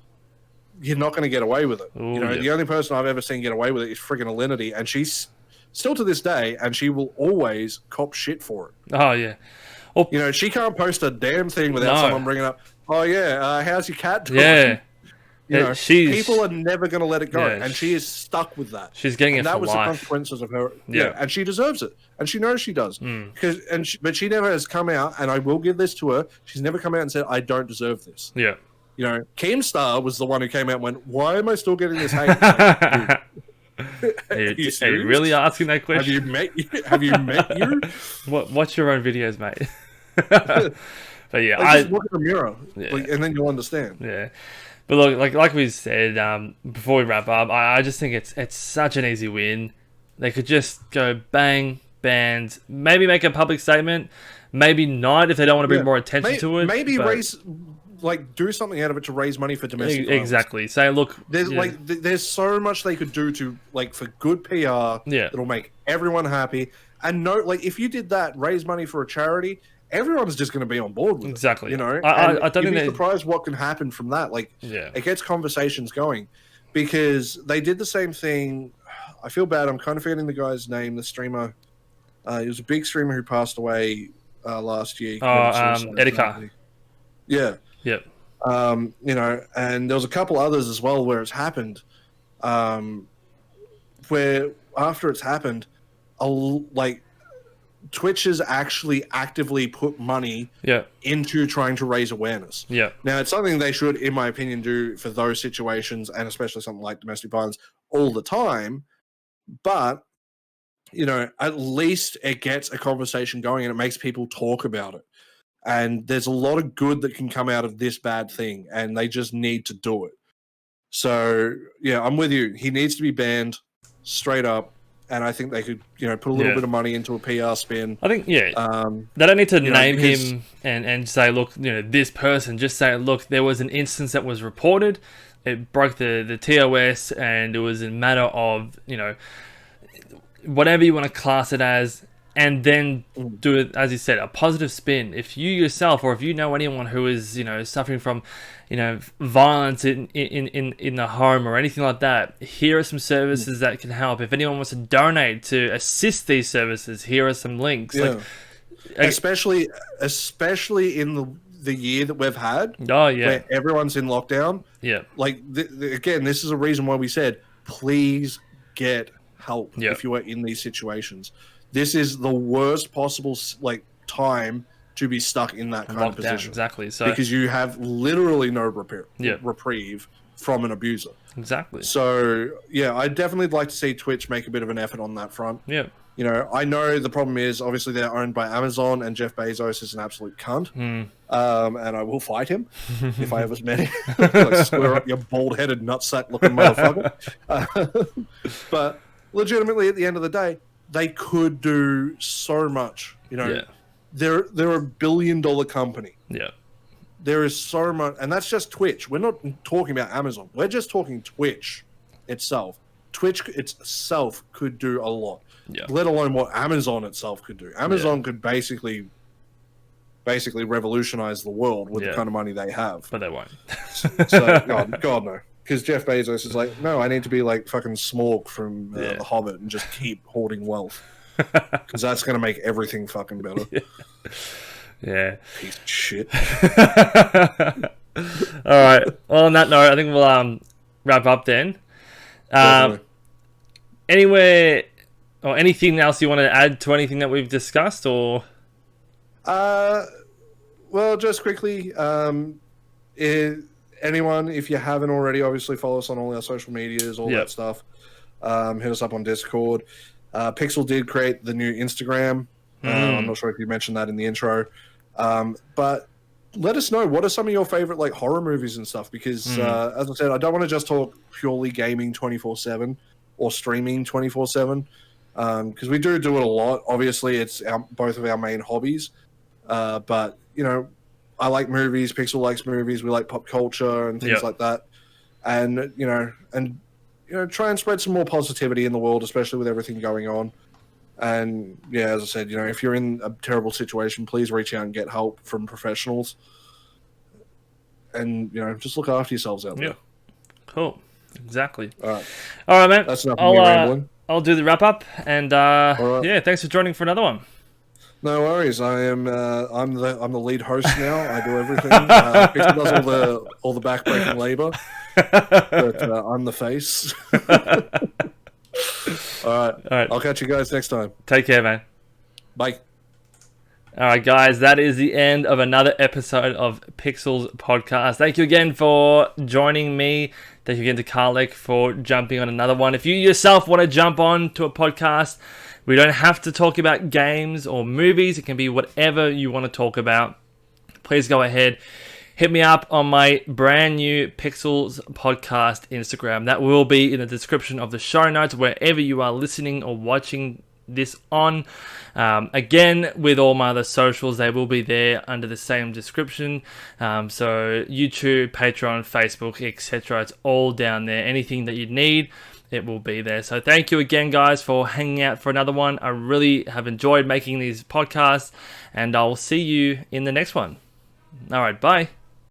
you're not going to get away with it. Ooh, The only person I've ever seen get away with it is friggin' Alinity, and she's still to this day, and she will always cop shit for it. Oh yeah. Well, She can't post a damn thing without someone bringing up, "Oh yeah, how's your cat doing?" Yeah. People are never going to let it go, Yeah, and she is stuck with that. She's getting and it that for was life. the consequences of her. Yeah. And she deserves it, and she knows she does. But she never has come out, and I will give this to her. She's never come out and said, "I don't deserve this." Yeah. Keemstar was the one who came out and went, "Why am I still getting this hate?" Are you really asking that question? Have you met you? Watch your own videos, mate. But yeah, just look at the mirror, and then you'll understand. Yeah. But look, like we said before we wrap up, I just think it's such an easy win. They could just go bang, banned, maybe make a public statement, maybe not if they don't want to bring more attention to it. Maybe do something out of it to raise money for domestic violence. Exactly. Say, look, there's so much they could do to for good PR. Yeah, it'll make everyone happy. And if you did that, raise money for a charity, everyone's just going to be on board with it. Exactly. I don't think surprised what can happen from that. It gets conversations going, because they did the same thing. I feel bad. I'm kind of forgetting the guy's name. The streamer. He was a big streamer who passed away last year. Edika. Yeah. Yep. And there was a couple others as well where it's happened, where after it's happened, Twitch has actually actively put money into trying to raise awareness. Yeah. Now, it's something they should, in my opinion, do for those situations, and especially something like domestic violence, all the time. But, at least it gets a conversation going and it makes people talk about it. And there's a lot of good that can come out of this bad thing, and they just need to do it. So, yeah, I'm with you. He needs to be banned straight up, and I think they could, put a little bit of money into a PR spin. I think, they don't need to name him and say, look, this person. Just say, look, there was an instance that was reported. It broke the TOS, and it was a matter of, whatever you want to class it as. And then do it, as you said, a positive spin. If you yourself, or if you know anyone who is, suffering from, violence in the home or anything like that, here are some services that can help. If anyone wants to donate to assist these services, here are some links. Yeah. Especially in the year that we've had. Oh yeah. Where everyone's in lockdown. Yeah. Again, this is a reason why we said, please get help if you are in these situations. This is the worst possible time to be stuck in that kind of position. Exactly. So because you have literally no reprieve from an abuser. Exactly. So yeah, I definitely like to see Twitch make a bit of an effort on that front. Yeah. I know the problem is obviously they're owned by Amazon, and Jeff Bezos is an absolute cunt. And I will fight him if I ever met him. Square up, your bald-headed nutsack-looking motherfucker. But legitimately, at the end of the day, they could do so much. They're a $1 billion company. Yeah. There is so much, and that's just Twitch. We're not talking about Amazon. We're just talking Twitch itself. Twitch itself could do a lot. Yeah. Let alone what Amazon itself could do. Amazon could basically revolutionize the world with the kind of money they have. But they won't. So God no. Because Jeff Bezos is like, no, I need to be like fucking Smaug from The Hobbit and just keep hoarding wealth. Because that's going to make everything fucking better. Yeah. Piece of shit. All right. Well, on that note, I think we'll wrap up then. Anywhere or anything else you want to add to anything that we've discussed, or? Well, just quickly, anyone, if you haven't already, obviously follow us on all our social medias, all that stuff. Hit us up on Discord. Pixel did create the new Instagram. I'm not sure if you mentioned that in the intro. But let us know, what are some of your favorite horror movies and stuff? Because as I said, I don't want to just talk purely gaming 24/7 or streaming 24/7. Because we do it a lot. Obviously, it's both of our main hobbies. But I like movies. Pixel likes movies. We like pop culture and things like that. And try and spread some more positivity in the world, especially with everything going on. And yeah, as I said, if you're in a terrible situation, please reach out and get help from professionals. And just look after yourselves out there. Yeah. Cool. Exactly. All right, man. That's enough of me rambling. I'll do the wrap up, and yeah, thanks for joining for another one. No worries. I'm the lead host now. I do everything. Pixel does all the backbreaking labor, but I'm the face. All right. I'll catch you guys next time. Take care, man. Bye. All right, guys, that is the end of another episode of Pixels Podcast. Thank you again for joining me. Thank you again to Karlec for jumping on another one. If you yourself want to jump on to a podcast, we don't have to talk about games or movies. It can be whatever you want to talk about. Please go ahead. Hit me up on my brand new Pixels Podcast Instagram. That will be in the description of the show notes, wherever you are listening or watching this on. Again, with all my other socials, they will be there under the same description. So YouTube, Patreon, Facebook, etc. It's all down there. Anything that you need, it will be there. So thank you again, guys, for hanging out for another one. I really have enjoyed making these podcasts, and I'll see you in the next one. All right, bye.